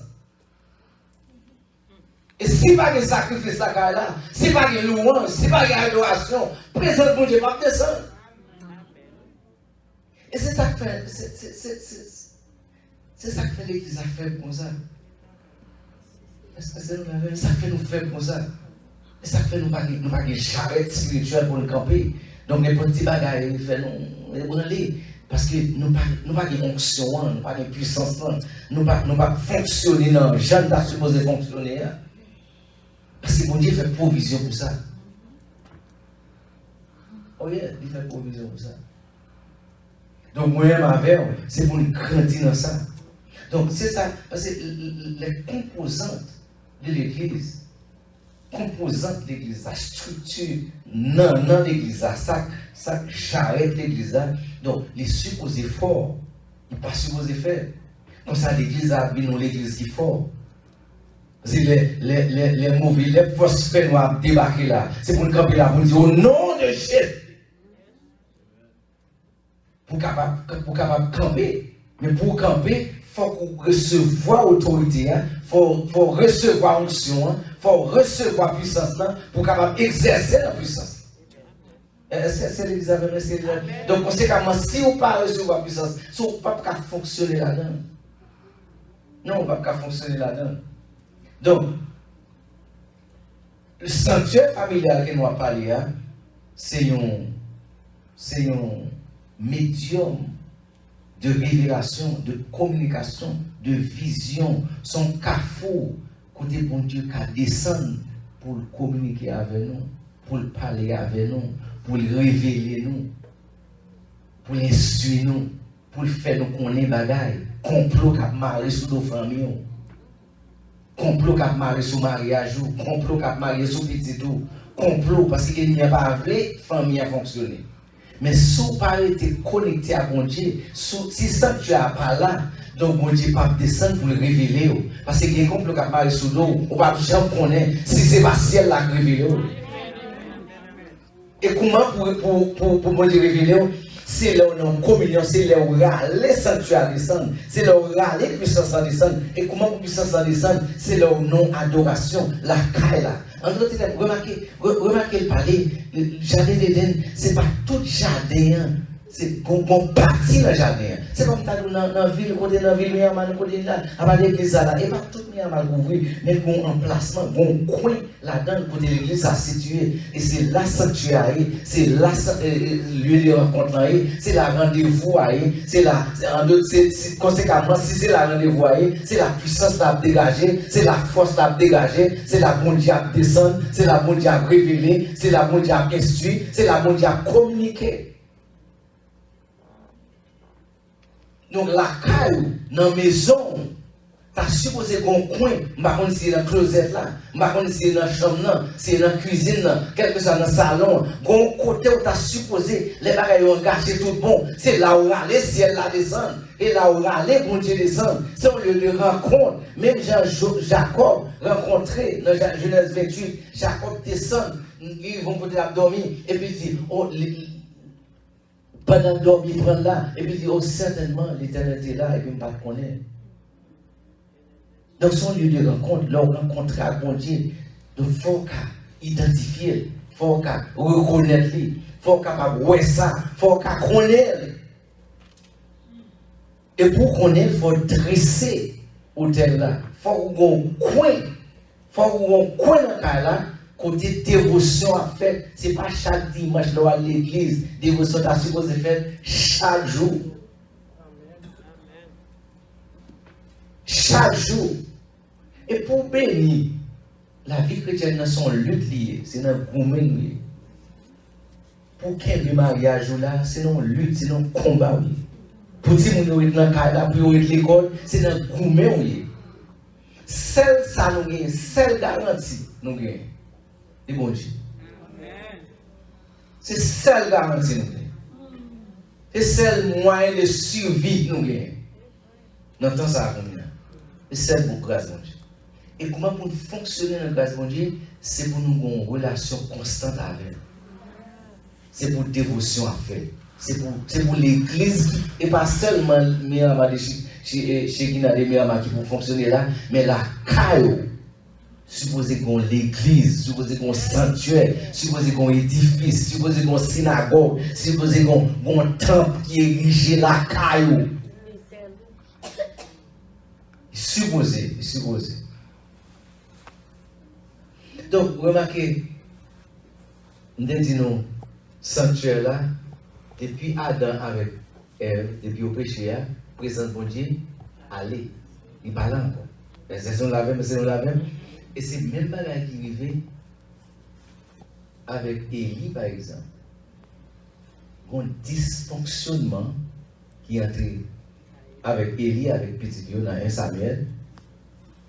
Et si pas de sacrifice là, si pas de louange, si pas d'adoration, présence mon Dieu va descendre. Et c'est ça que fait, c'est ça que fait l'église à faire comme ça. Ça fait nous faire comme ça. Et ça fait nous pas de charrette spirituelle pour nous camper. Donc les petits bagages, ils font nous branler. Parce que nous pas de onction, nous pas de puissance, nous pas fonctionner dans le genre d'à supposé fonctionner. Parce que mon Dieu fait provision pour ça. Oh yeah, il fait provision pour ça. Donc, moi-même, avec, c'est pour nous grandir dans ça. Donc, c'est ça, parce que les composantes de l'église, la structure, non, l'église, ça j'arrête l'église, donc, les supposés forts, ils ne sont pas supposés faire. Comme ça, l'église a vu l'église qui est forte. Parce que les mauvais, les forces fait nous débarquer là. C'est pour nous camper là, pour nous dire au nom de Jésus. Pour capable camper. Mais pour camper, il faut recevoir l'autorité, il faut recevoir l'onction, il faut recevoir la puissance pour capable exercer la puissance. C'est l'église avec nous. Donc, conséquemment, si vous ne pas recevoir la puissance, si vous ne pouvez pas fonctionner là-dedans. Non, on ne peut pas fonctionner là-dedans. Donc, le sanctuaire familial que nous avons parlé, c'est un médium de révélation, de communication, de vision, son carrefour, côté bon Dieu qui descend pour communiquer avec nous, pour parler avec nous, pour révéler nous, pour instruire nous, pour faire nous connaître bagaille, complot qui a marré sur nos familles, complot qui a marré sur le mariage, complot qui a marré sur le petit tout, complot parce qu'il n'y a pas de famille à fonctionner. Mais si vous n'avez pas été connecté à mon Dieu, si ça tu n'as pas là, donc mon Dieu ne peut pas descendre pour le révéler. Parce qu'il y a un complot qui a marré sur l'eau, on ne peut pas connaître si c'est pas ciel là qui révèle. Et comment pour mon Dieu révéler? C'est là où on est en communion, c'est là où les sanctuaires descendent, c'est là où les puissances descendent. Et comment pour puissance descendre? C'est là où non adoration, la caille là. En d'autres termes, remarquez le palais, le jardin d'Éden, ce n'est pas tout jardin, c'est qu'on partit dans le jardin. C'est comme ça dans la ville, côté dans la ville, côté là, à l'église là, et pas tout le monde ouvrir, mais qu'on emplacement, qu'on coin là-dedans, côté l'église à situer. Et c'est là sanctuaire, c'est là lieu de rencontre, c'est là rendez-vous, c'est là, conséquemment, si c'est là rendez-vous, c'est la puissance à dégager, c'est la force à dégager, c'est la bonne Dieu à descendre, c'est la bonne Dieu à révéler, c'est la bonne Dieu à instruire, c'est la bonne Dieu à communiquer. Donc la caille, dans la maison, tu as supposé qu'on coin, je ne sais pas si c'est dans la closette là, je ne sais pas si c'est dans la chambre, si c'est dans la cuisine, quelque chose dans le salon, bon côté où tu as supposé, les bagages ont gâché tout bon, c'est là où les ciels là descendent, et là où les bon Dieu descendent, c'est un lieu de rencontre. Même Jacob rencontré dans Genèse 28, Jacob descend, ils vont peut-être dormir, et puis il dit, oh, pendant le dormir, il prend là, et puis il dit, oh, certainement, l'Éternel est là, et puis il ne va pas connaître. Donc, son lieu de rencontre, là, on rencontre à bon Dieu, il faut identifier, il faut reconnaître lui, faut capable voir ça, faut connaître. Et pour connaître, il faut dresser l'hôtel là. Il faut qu'on coin dans là, côté dévotion à faire. Ce n'est pas chaque dimanche là à l'église. Dévotion est supposé faire chaque jour. Chaque jour. Et pour bénir, la vie chrétienne dans son lutte liée, c'est dans le gourmet lié. Pour qu'il y ait un mariage là, c'est dans lutte, c'est dans le combat. Pour dire que nous sommes dans le cadre, pour l'école, c'est dans le gourmet. Seul ça nous gagne, seule garantie nous gagne. Et bon Dieu. C'est seule garantie nous gagne. C'est seul moyen de survie nous gagne. Dans le temps ça a combien? C'est seul pour grâce de Dieu. Et comment pour fonctionner dans la grâce de Dieu, c'est pour nous avoir une relation constante avec. C'est pour dévotion à faire. C'est pour l'église et pas seulement Mirama chez Guina de Mirama qui pour fonctionner là, mais la caille. Supposé qu'on l'église, supposé qu'on sanctuaire, supposé qu'on édifice, supposé qu'on synagogue, supposé qu'on temple qui est érigé la caille. Supposé. Donc, remarquez, nous disons, sanctuaire là, depuis Adam avec Ève, depuis au péché, présent bon Dieu, allez, il parle encore. C'est la même. Et c'est même bagage qui arrivait avec Élie, par exemple. Un dysfonctionnement qui entrait avec Élie, avec Petit Dieu dans 1 Samuel.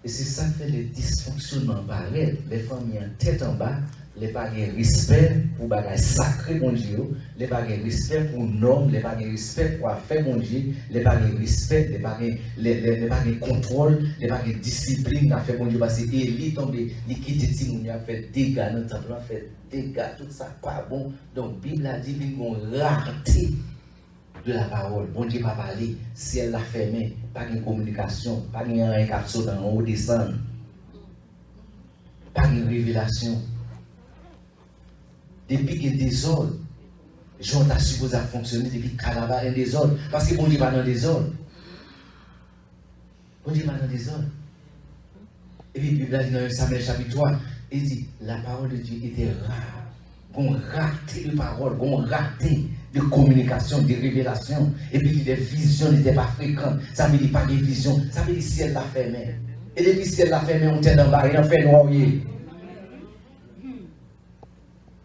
Et c'est ça qui fait le dysfonctionnement pareil. Les familles en tête en bas, les pas de respect pour bagages sacrés, mon Dieu, les pas de respect pour normes, les pas de respect pour affaires, mon Dieu, les pas de respect, les pas de contrôle, les pas de discipline, affaires, mon Dieu, parce que Élie tombé, il quitte Timoun, a fait dégâts dans le temple, a fait dégâts, tout ça pas bon. Donc, la Bible a dit qu'ils vont rater de la parole. Bon Dieu pas parler, si elle l'a fermé, pas de communication, pas de réincarnation dans haut descendre, pas de révélation. Depuis qu'il y a des désordre, les gens ont supposé fonctionner depuis Canada et désordre. Parce que bon Dieu va dans le désordre. Bon Dieu va dans le désordre. Et puis, Bible dit dans 1 Samuel chapitre 3, il dit la parole de Dieu était rare. On raté de parole, on raté de communication, de révélation. Et puis les visions n'étaient pas fréquentes. Ça veut dire pas de vision. Ça veut dire si elle l'a fermé. Et depuis si elle l'a fermé, on tient dans bas et on fait noir.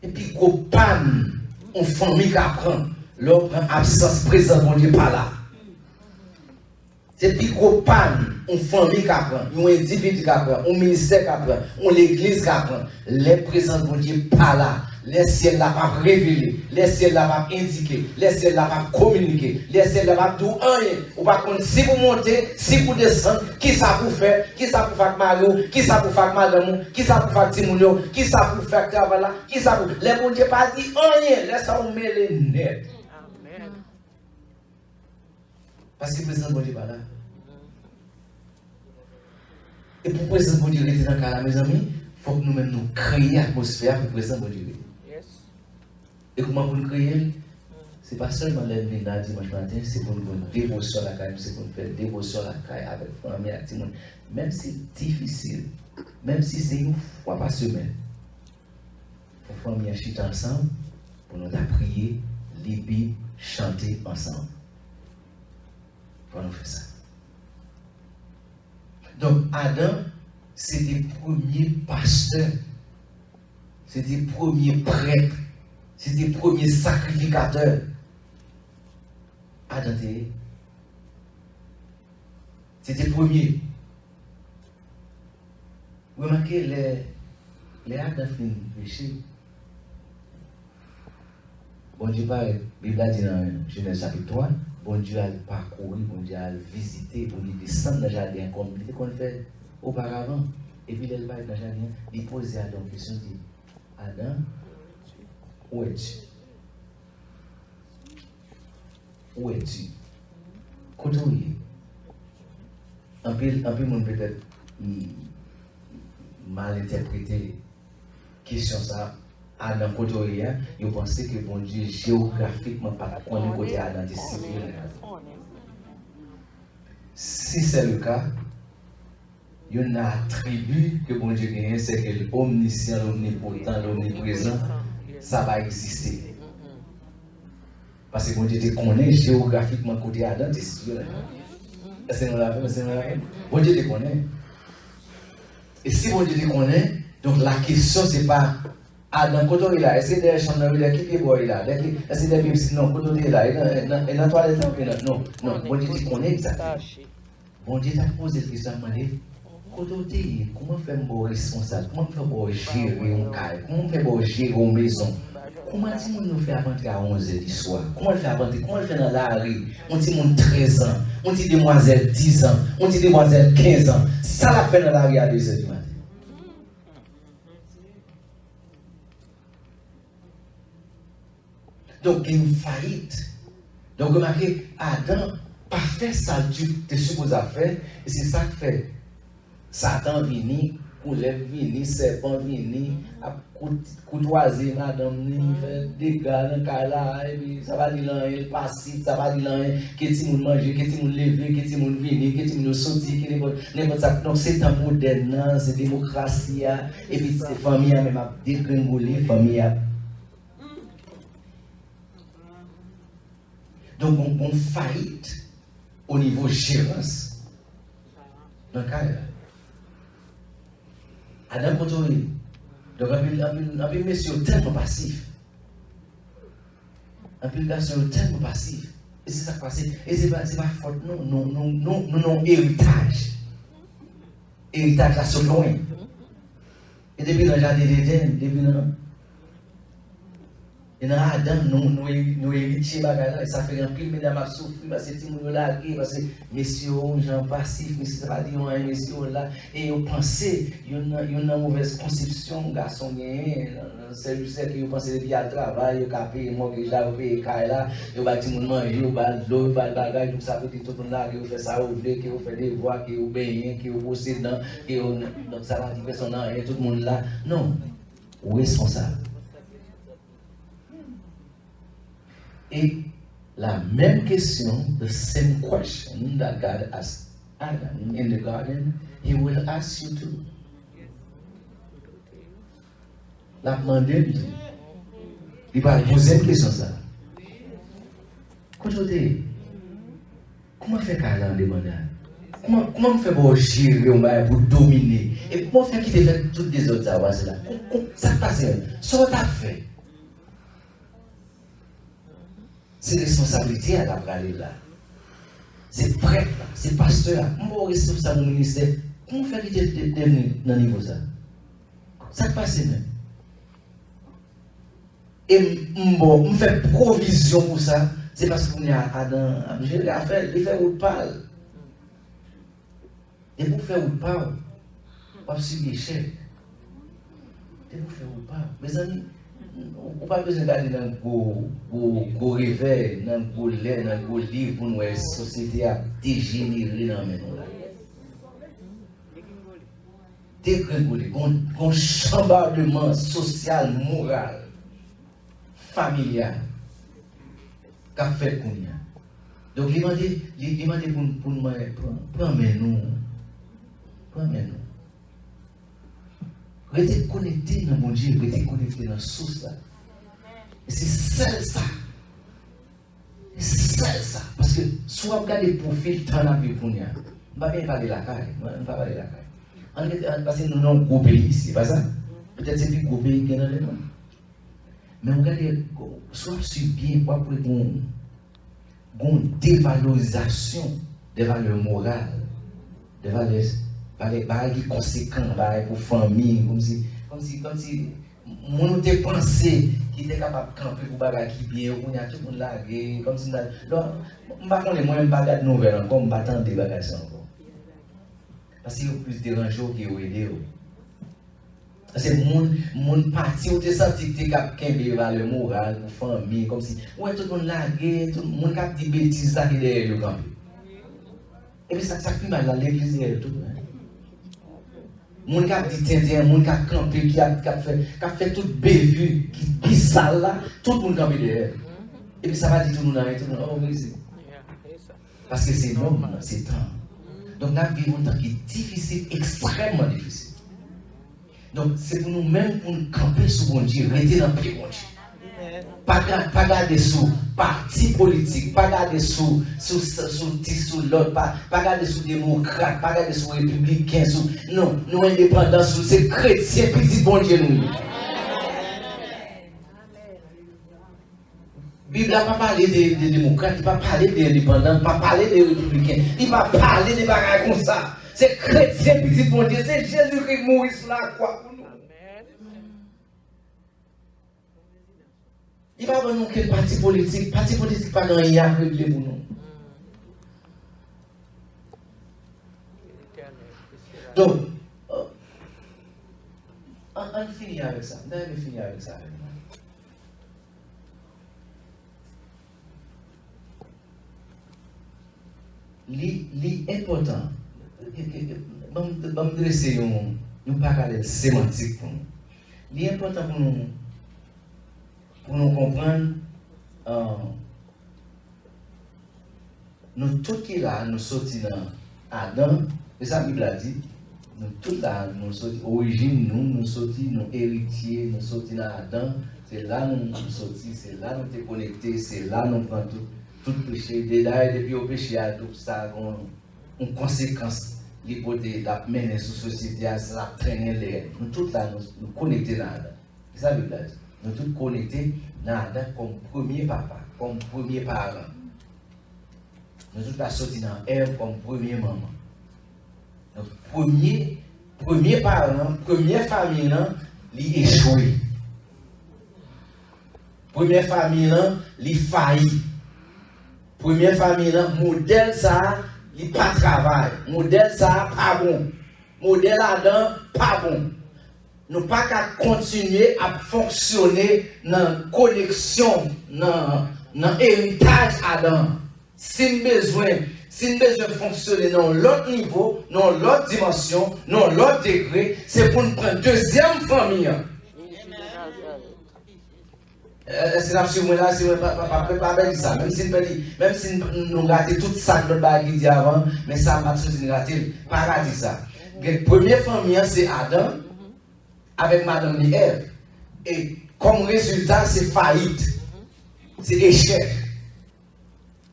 Et puis, gros panne, on famille qui apprend. L'homme en absence présente, mon Dieu, pas là. C'est puis gros panne, on famille qui apprend, on individu qui apprend, on ministère qui apprend, on l'église qui apprend. Les présents, mon Dieu, pas là. Les ciels là pas révéler, les ciels là pas indiquer, les ciels là pas communiquer, les ciels là pas tout rien. Ou par contre, si vous montez, si vous descendez, qui ça vous fait, qui ça pour faire Mario, qui ça pour faire madame, qui ça pour faire Timounio, qui ça pour faire travail, qui ça pour. Les bon Dieu pas dit rien, laisse ça on met les net. Amen. Parce que le président bon Dieu pas là. Et pour le président bon Dieu rester dans le cas là, mes amis, il faut que nous-mêmes nous créions l'atmosphère pour le président bon Dieu. Et comment vous le créez? Ce n'est pas seulement lundi dimanche matin, c'est pour nous faire dévotion à la caille, c'est pour nous faire dévotion à la caille avec famille, avec tout le monde. Même si c'est difficile, même si c'est une fois par semaine, la famille achète ensemble pour nous prier, lire, chanter ensemble. Pour nous faire ça. Donc Adam, c'était le premier pasteur, c'était le premier prêtre. C'était le premier sacrificateur. Adam, c'était le premier. Vous remarquez, les Adam finissent péché. Bon Dieu, la Bible a dit dans Genèse chapitre 3, bon Dieu a parcouru, bon Dieu a visité, bon Dieu descend dans le jardin comme il qu'on fait auparavant. Et puis il va dans le jardin, il pose Adam une question, il dit, Adam, où es-tu? Où es-tu? Côté où il est? Un peu monde peut-être mal interprété question ça. Adam côté là, ils pensaient que bon Dieu géographiquement pas connaît côté Adam de civil. Si c'est le cas, il y a un attribut que bon Dieu gagne, c'est que l'omniscient, l'omnipotent, l'omniprésent, ça va exister. Parce que bon Dieu te connaît géographiquement côté Adam de civil. C'est nous la même, bon Dieu te connaît. Et si bon Dieu te connaît, donc la question c'est pas Adam quand il est là, est-ce que des chambres là, qui est boy là, est-ce que des bébés non, quand il est là, et dans la toilette non, bon Dieu te connaît exactement. Bon Dieu t'a posé la question, comment faire pour responsable, comment faire pour gérer un cas, comment faire pour gérer une maison. Comment est-ce nous fait rentrer à 11 h du soir? Comment le faire rentrer? Comment le faire dans la rue? On dit mon 13 ans, on dit demoiselle 10 ans, on dit demoiselle 15 ans. Ça la fait dans la rue à 2 h du matin. Donc, il y a une faillite. Donc, remarquez, Adam pas fait ça tu es supposé faire, et c'est ça que fait. Satan vient, coulève vient, serpent vient, courtoiser madame, fait des gars dans le cas là, et puis ça va dire rien, il passe, ça va dire rien, que si moun manger, que si moun lever, que si moun venir, que si moun sortir, que n'importe ça. Donc, c'est un moderne, c'est démocratie, et puis c'est famille, même à dégringoler, famille. Donc, on faillite au niveau gérance. Dans le cas là. Adam Kotori. Donc, un peu monsieur tellement passif. Un peu garçon tellement passif. Et c'est ça qui passe. Et c'est pas faute, non, héritage. Héritage là, c'est loin. Et depuis dans le jardin d'Éden, depuis dans. Et dans Adam, nous héritiers, ça fait un pile, mesdames, à souffrir, parce que si nous largués, parce que messieurs, gens passifs, mais ça va dire, messieurs là, et ils pensez, il y a une mauvaise conception, garçon, c'est juste que vous pensez depuis à travail, vous capez, moi, que j'ai fait, là, vous bâtissez mon manger, vous bâtissez l'eau, vous bâtissez bagage, vous savez que tout le monde là, que vous faites ça, vous voulez, que vous faites des voix, que vous baignez, que vous bossez dedans, donc ça va dire personne, et tout le monde là. Non, responsable. Et la même question, the same question that God asked Adam in the garden, He will ask you too. La demande, il va poser une question ça. Comment faire qu'Adam demande? Comment faire pour gérer, pour dominer? Et comment faire qu'il te fait toutes les autres avances là? Ça passe, ça t'a fait. C'est responsabilité à la parler là. C'est prêtre là, c'est pasteur. Moi, responsable mon ministère. Comment faire qu'il devenir dans le niveau ça? Ça passe même. Et on fait provision pour ça. C'est parce qu'on est à Adam. Il fait où parle. Et pour faire où parle, on subit l'échec. Et pour faire où parle. Mes amis, on n'a pas besoin d'aller dans le réveil, dans le lait, dans le livre pour nous, la société a dégénéré dans le monde. Dégringolé, un chambardement social, moral, familial, qu'a fait qu'on y a. Donc, il m'a dit pour nous, prends-nous. Restez connecté dans mon Dieu, restez connecté dans la source. Et c'est seul ça. C'est seul ça. Parce que soit vous regardez le profil, tant la vie pour nous. On ne va pas parler de la caille. On ne va pas parler de la caille. Parce que nous avons un gros pays ici, pas ça? Peut-être c'est plus gros pays qu'il y a dans le monde. Mais regardez, soit bien, pour une dévalorisation des valeurs morales, des valeurs. Par les conséquences pour famille, comme si mon était pensé qu'il était capable de camper pour bagage qui bien, on y a tout le monde là, comme si donc on va connaître moins bagage de nouvelles encore, on va attendre des bagages encore. Parce qu'il y a plus dérangé que vous aider. Parce que mon parti où tu senti que tu as des valeurs morales pour famille, comme si ouais tout le monde là, tout le monde a dit bêtises là qui derrière le camp. Et puis ça fait mal dans l'église et tout. Moun qui a dit tindien, moun qui a campé, qui a fait toute bévue, qui sale là, tout le monde campé derrière. Et puis ça va dire tout le monde arrête, tout le monde, oh oui, parce que c'est non, c'est temps. Donc nous vivons un temps qui est difficile, extrêmement difficile. Donc c'est pour nous-mêmes pour nous camper sous bon Dieu, rester dans le pied bon Dieu. Pas garder sous parti politique, pas garder sous l'autre, pas garder sous démocrate, pas garder sous républicain, non, nous indépendants, c'est chrétien, petit bon Dieu nous. La Bible n'a pas parlé des démocrates, il n'a pas parlé des indépendants, il n'a pas parlé des républicains, il n'a pas parlé des bagages comme ça. C'est chrétien, petit bon Dieu, c'est Jésus qui mourit sur la croix pour nous. Il va y avoir quel parti politique pas dans rien à régler pour nous. Donc, on finit avec ça. On va finir avec ça. L'important, je vais dresser un parallèle sémantique pour nous. L'important pour nous comprendre, nous tous qui là, nous sortis dans Adam, et ça la Bible a dit, nous tous là, nous sortis, origine nous sortis, nous héritiers, nous sortis dans Adam, c'est là nous sortis, c'est là nous sommes connectés, c'est là nous prenons tout péché, depuis au péché, tout ça, une conséquence, l'hypothèse, la mener sous société, la traîner les. Nous tous là, nous connectés dans Adam. C'est ça la Bible a dit. Nous tous connectés dans Adam comme premier papa, comme premier parent. Nous tous là sortis dans Ève comme premier maman. Donc, premier parent, première famille, il échoué. Première famille, il faillit. Première famille, modèle ça, il pas travail. Modèle ça, pas bon. Modèle Adam, pas bon. Nous pas qu'à continuer à fonctionner dans la connexion, dans l'héritage Adam. Si nous besoin de fonctionner dans l'autre niveau, dans l'autre dimension, dans l'autre degré, c'est pour nous prendre deuxième famille. C'est là, si moi là, si moi pas dire ça, même si nous gâtons tout ça que notre baguette dit avant, mais ça m'a tout raté, pas dire ça. La première famille, c'est Adam avec Madame Ève. Et comme résultat, c'est faillite, c'est échec.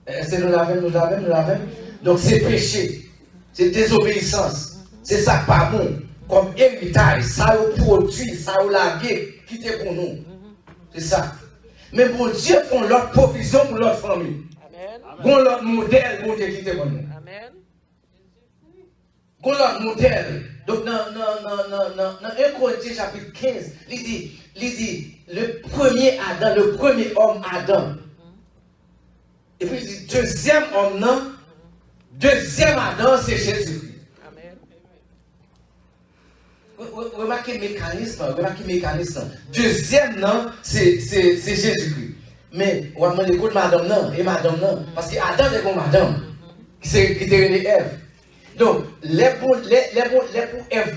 C'est nous l'avons. Donc c'est péché, c'est désobéissance, c'est ça pas bon. Comme héritage, ça au produit, ça au lagué, quitter pour nous. C'est ça. Mais pour Dieu, font leur provision pour leur famille. Gon leur modèle pour Dieu quitter pour nous. Amen. Gon leur modèle. Donc dans 1 Corinthiens chapitre 15, il dit le premier Adam, le premier homme Adam. Et puis il dit deuxième homme non, deuxième Adam c'est Jésus-Christ. Remarquez le mécanisme. Deuxième, non, c'est Jésus-Christ. Mais, on va demander de madame, non, et madame, non. Parce que Adam est comme madame, qui était né Ève. Donc, les pour Ève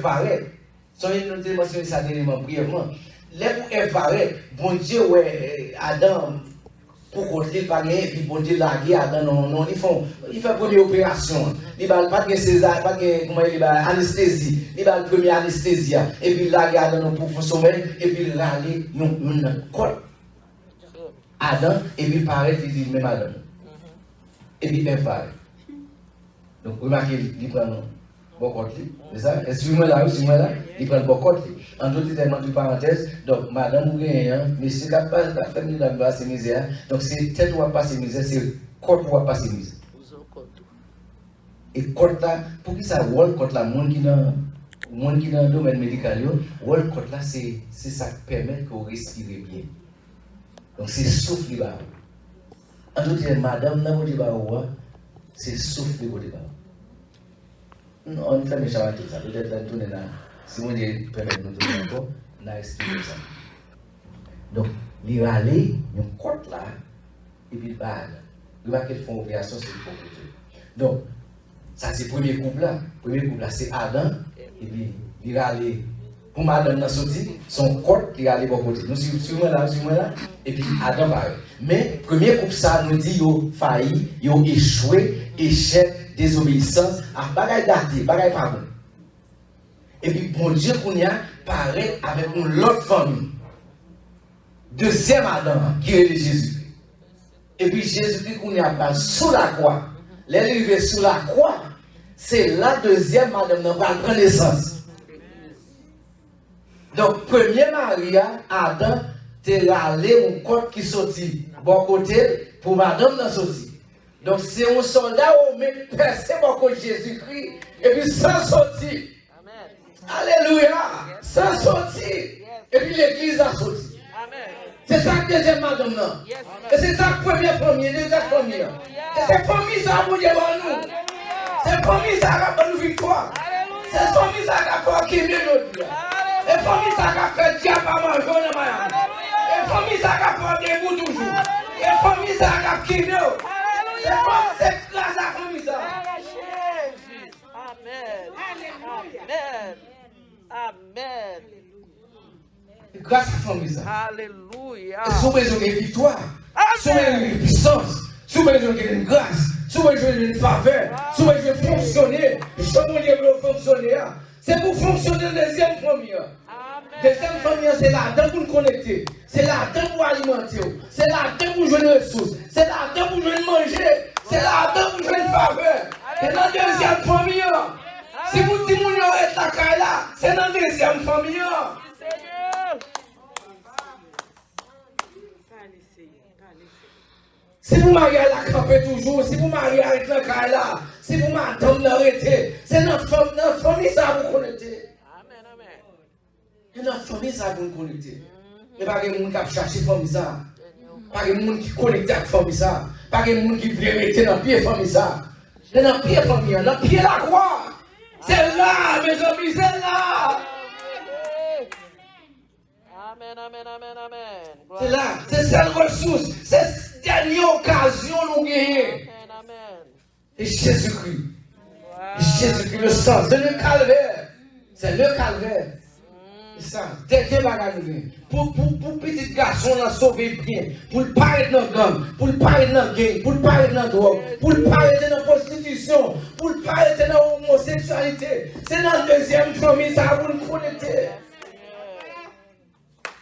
paraît, sans nous mentionner ça brièvement, les pour Ève paraît, bon Dieu, ouais, Adam, pour côté pas gagner puis bon Dieu laguer non il fait première opération il va pas de césar pas de comment il va anesthésie il va première anesthésie et puis laguer non pour sommeil et puis râler non quoi Adam et puis pareil il dit même Adam et puis Ève pareil donc remarquez il prend beaucoup c'est ça suis-moi là il prend beaucoup en d'autres termes entre parenthèses donc madame ou bien monsieur qui pas fait la basse misère donc c'est tête ou pas misère c'est corps ou pas misère et corps là pour qui ça rôle contre la monde qui dans le domaine médical rôle contre là c'est ça qui permet qu'on respire bien donc c'est souffle là en d'autres termes madame n'a pas c'est souffle là on fait méchant avec ça peut-être la tourner là si vous voulez permettre de nous tourner encore, on a expliqué ça. Donc, il va aller, il y a une côte là, et puis il va aller. Il va qu'elle font opération, c'est le propriétaire. Donc, ça c'est le premier couple là. Le premier couple là, c'est Adam Et puis, il a allé, pour madame n'a sorti, son corps, il a allé bon côté. Nous suivons là, et puis Adam pareil. Mais, premier groupe, ça nous dit, il a failli, il a échoué, échec, désobéissance, à bagaille daté, bagaille pas bon. Et puis, bon Dieu, qu'on y a, pareil avec une autre famille. Deuxième Adam, qui est Jésus. Et puis, Jésus-Christ, qu'on y a pas sous la croix. L'arrivée sous la croix, c'est la deuxième Madame n'a pas prendre naissance. Donc, premier Maria, Adam, t'es allé au côté qui sortit. Bon côté, pour Madame n'a sorti. Donc, c'est un soldat où on percé bon côté Jésus-Christ, et puis sans sortir. Alléluia! Sans sortir. Et puis l'église a sorti. C'est ça que deuxième Madame n'a. Et c'est ça que première famille, deuxième famille. Et c'est famille ça pour dire nous. C'est famille ça qui a nous victoire. C'est famille ça qui a fait qui notre vie. Et famille ça qui a fait diable à manger dans ma. Et famille ça qui a fait debout toujours. Et famille ça qui a qui nous. C'est grâce à famille ça. Amen. Amen. Amen. Grâce à la famille ça. Alléluia. Si vous besoin de victoire, si vous besoin de puissance, si vous besoin de grâce, si vous besoin de faveur, si vous besoin de fonctionner, comment Dieu veut fonctionner. C'est pour fonctionner la deuxième famille. Deuxième famille, c'est là-dedans pour nous connecter. C'est là-dedans pour alimenter. C'est là-dedans pour jouer des ressources. C'est là-dedans pour jouer manger. C'est là-dedans pour jouer une faveur. C'est dans la deuxième famille. Si vous dites que vous êtes la caille là, c'est dans la deuxième famille. Si vous mariez à la camper toujours, si vous mariez avec la caille là, si vous m'attendez l'arrêter, c'est notre famille ça vous connecter. Amen, amen. C'est notre famille ça vous connecter. Mais pas que monde qui cherche famille ça. Pas que monde qui connecte avec famille ça. Pas que monde qui veut rester dans pied famille ça. C'est dans pied famille, dans pied la croix. C'est là, mes amis, c'est là. Amen, amen, amen, amen. C'est là, c'est cette ressource, c'est cette dernière occasion nous gagner. Et Jésus-Christ. Jésus-Christ, le sang, c'est le calvaire. C'est le calvaire. C'est ça, dernier bagage. Pour petit garçon, on a sauvé bien. Pour ne pas être dans le gang, pour ne pas être dans le gang, pour ne pas être dans la drogue, pour ne pas être dans la prostitution, pour ne pas être dans l'homosexualité. C'est dans la deuxième famille, ça va nous connecter.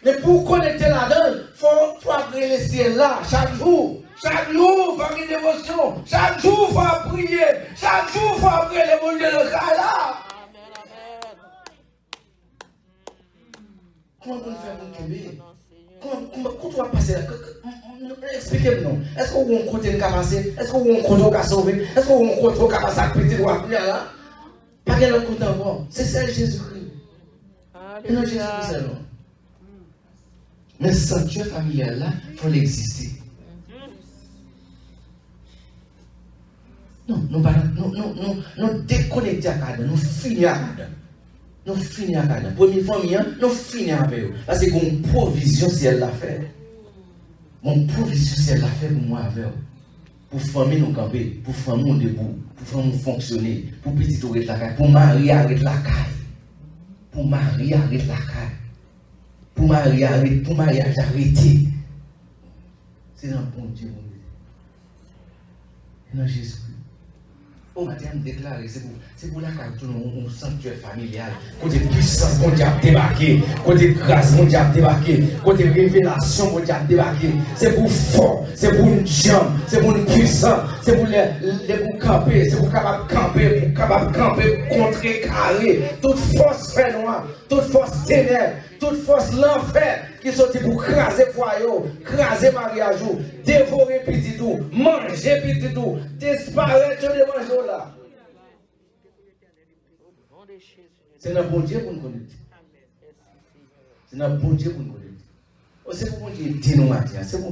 Mais pour connecter là-dedans, il faut appeler le ciel là, chaque jour. Chaque jour, il faut avoir une dévotion. Chaque jour, il faut prier. Chaque jour, il faut appeler le bon Dieu de là. Comment on fait pour tomber? Comment tu vas passer là? Expliquez-moi. Est-ce qu'on a un côté qui a passé? Est-ce qu'on a un côté qui a sauvé? Est-ce qu'on a un côté qui a passé à petit droit là? Pas de l'autre côté encore. C'est ça Jésus-Christ. Et non Jésus-Christ c'est non. Mais ce sanctuaire familial là, il faut l'exister. Non, nous déconnectons à Cadre, nous finissons à Cadre. Nous finissons à Cadre. Première famille, nous finissons avec eux. Parce que mon provision, si elle l'a fait. Mon provision, si elle l'a fait pour moi avec eux. Pour famille nous camper, pour famille nous debout, pour famille nous fonctionner, pour petit arrêter la caille, pour marier arrêter la caille. Pour marier arrêter la caille. Pour mariage arrêter. C'est dans le bon Dieu. C'est dans Jésus. Au matin, me déclarer, c'est pour la carte un sanctuaire familial. Côté puissance, mon Dieu a débarqué. Côté grâce, mon Dieu a débarqué. Côté révélation, mon Dieu a débarqué. C'est pour fort, c'est pour une jambe, c'est pour une puissance, c'est pour les pour camper, c'est pour capable camper, contrecarrer toute force fait noir, toute force ténèbres, toute force l'enfer qui sortit pour craser foyer, craser mariage, dévorer petit tout, manger petit tout, disparaître de manger là. C'est notre bon Dieu pour nous connaître. C'est notre bon Dieu pour nous connaître. C'est pour mon Dieu aider nous matin. C'est pour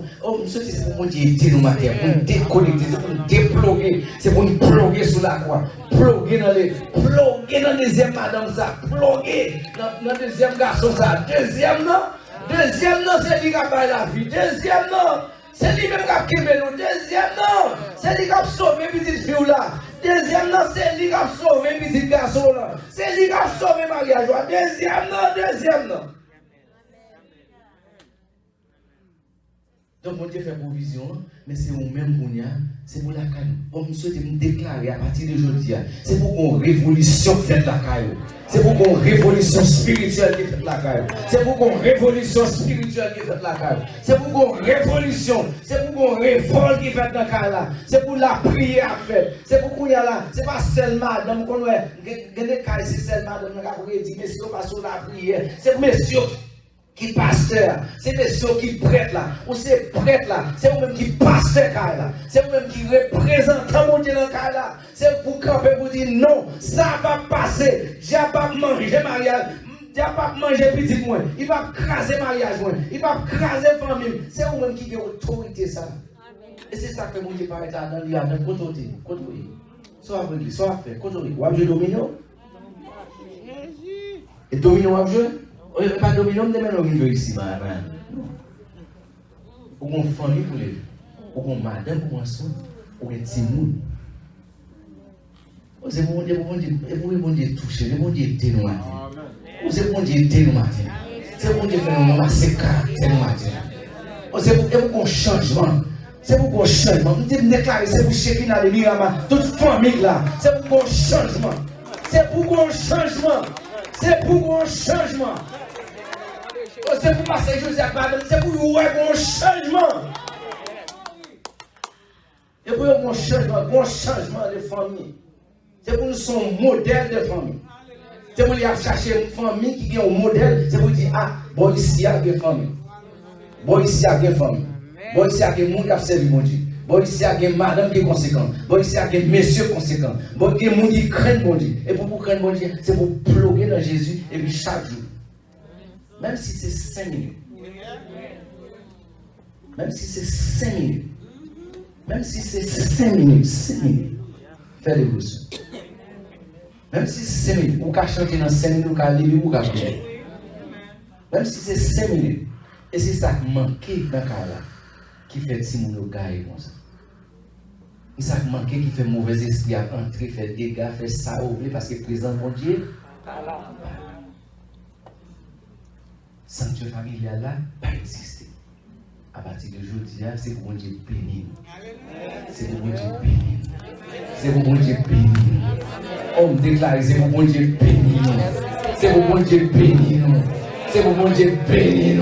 mon Dieu aider nous matin. Pour nous déconnecter, c'est pour nous déploguer, c'est pour nous ploguer sous la croix. Ploguer dans le deuxième madame ça. Ploguer dans le deuxième garçon ça. Deuxième non, c'est lui qui a fait la vie. Deuxième non, c'est lui même qui a quitté nous. Deuxième non, c'est lui qui a sauvé petite fille là. Deuxième, c'est lui qui a sauvé petit garçon là. C'est lui qui a sauvé mariage. Deuxième, non. Donc, on Dieu fait provision, mais c'est au même qu'on c'est pour la caille. Comme je souhaite me déclarer à partir d'aujourd'hui, c'est pour qu'on révolution faite la caille. C'est pour qu'on révolution spirituelle qui fait la caille. C'est pour qu'on révolution spirituelle qui fait la caille. C'est pour qu'on révolution, c'est pour qu'on révolte qui fait la caille là. C'est pour la prière faite. C'est pour qu'on y a là. C'est pas seulement madame qu'on a des cailles, c'est seulement madame qui a dit, messieurs, pas sur la prière. C'est messieurs qui pasteur, c'est messieurs qui prêtre là, ou c'est prêtre là, c'est vous-même qui pasteur là, c'est vous-même qui représentant mon Dieu dans là, c'est pour camper pour dire non, ça va passer, j'ai pas manger mariage, j'ai pas manger petit moins, il va craser mariage moins, il va craser famille, c'est vous-même qui a autorité ça. Et c'est ça que mon Dieu paraît dans l'île, dans côté, soit avec lui, soit fait, côté, ou à jouer domino, et domino à jouer. Pas domino, mais on vient ici, madame. Ou qu'on famille pour les, ou qu'on madame pour moi son, ou qu'on timon. C'est bon Dieu, bon Dieu toucher, c'est bon Dieu t'aider nous matin. C'est bon Dieu t'aider nous matin. C'est bon Dieu faire nous masser caractère nous matin. C'est pour qu'on changement. C'est pour qu'on changement. Nous devons déclarer, c'est pour chacun dans les mirama, toute famille là. C'est pour qu'on changement. C'est pour qu'on changement. C'est pour qu'on changement. C'est pour passer Joseph, c'est pour vous un changement. Et pour un changement de famille. C'est pour nous sommes un modèle de famille. C'est pour nous chercher une famille qui est un modèle. C'est pour dire, ah, bon, ici, il y a une famille. Bon, ici, il y a une famille. Bon, ici, il y a un monde qui a servi mon Dieu. Bon, ici, il y a une madame qui est conséquente. Bon, ici, il y a un monsieur conséquent. Bon, il y a un monde qui craint mon Dieu. Et pour craindre mon Dieu, c'est pour plonger dans Jésus et puis chaque jour. Même si c'est 5 minutes. Même si c'est 5 minutes. Même si c'est 5 minutes. 5 minutes. Fais l'évolution. Même si c'est 5 minutes. Ou qu'à chanter dans 5 minutes, ou qu'à lire, ou qu'à prier. Même si c'est 5 minutes. Et c'est ça qui manque dans le cas là. Qui fait si mon gagne comme ça. C'est ça qui manque qui fait mauvais esprit à entrer, faire dégâts, faire ça, ouvrir parce que présent mon Dieu. Sanctuaire familial là, pas exister. À partir de aujourd'hui, c'est pour mon Dieu béni. C'est pour mon Dieu béni. C'est pour mon Dieu béni. On me déclare, c'est pour mon Dieu béni. C'est pour mon Dieu béni. C'est pour mon Dieu béni.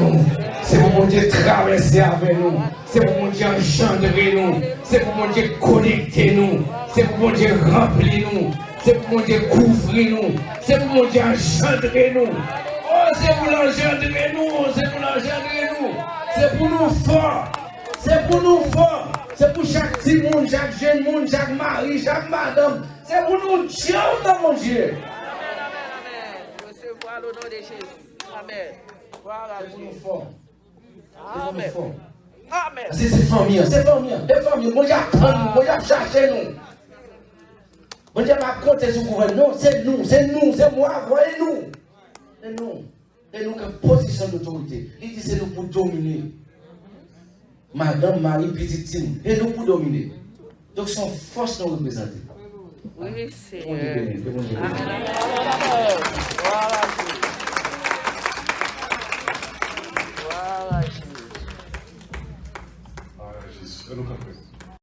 C'est pour mon Dieu traverser avec nous. C'est pour mon Dieu engendrer nous. C'est pour mon Dieu connecter nous. C'est pour mon Dieu remplir nous. C'est pour mon Dieu couvrir nous. C'est pour mon Dieu engendrer nous. C'est pour l'engendrer nous, c'est pour l'engendrer nous, c'est pour nous forts, c'est pour nous forts, c'est pour chaque petit monde, chaque jeune monde, chaque mari, chaque madame, c'est pour nous Dieu dans mon Dieu. Amen. Recevoir le nom de Jésus. Amen. Voilà. C'est pour nous forts. Amen. Amen. C'est famille, des familles, mon Dieu attend nous, mon Dieu chercher nous. Mon Dieu va compter sur le gouvernement, c'est nous, c'est moi, voyez-nous. C'est nous. Et nous, en position d'autorité. Il dit c'est nous pour dominer. Madame, Marie, petite Tim. Et nous pour dominer. Donc, son force nous représente. Oui, c'est. Voilà, Jésus. Jésus.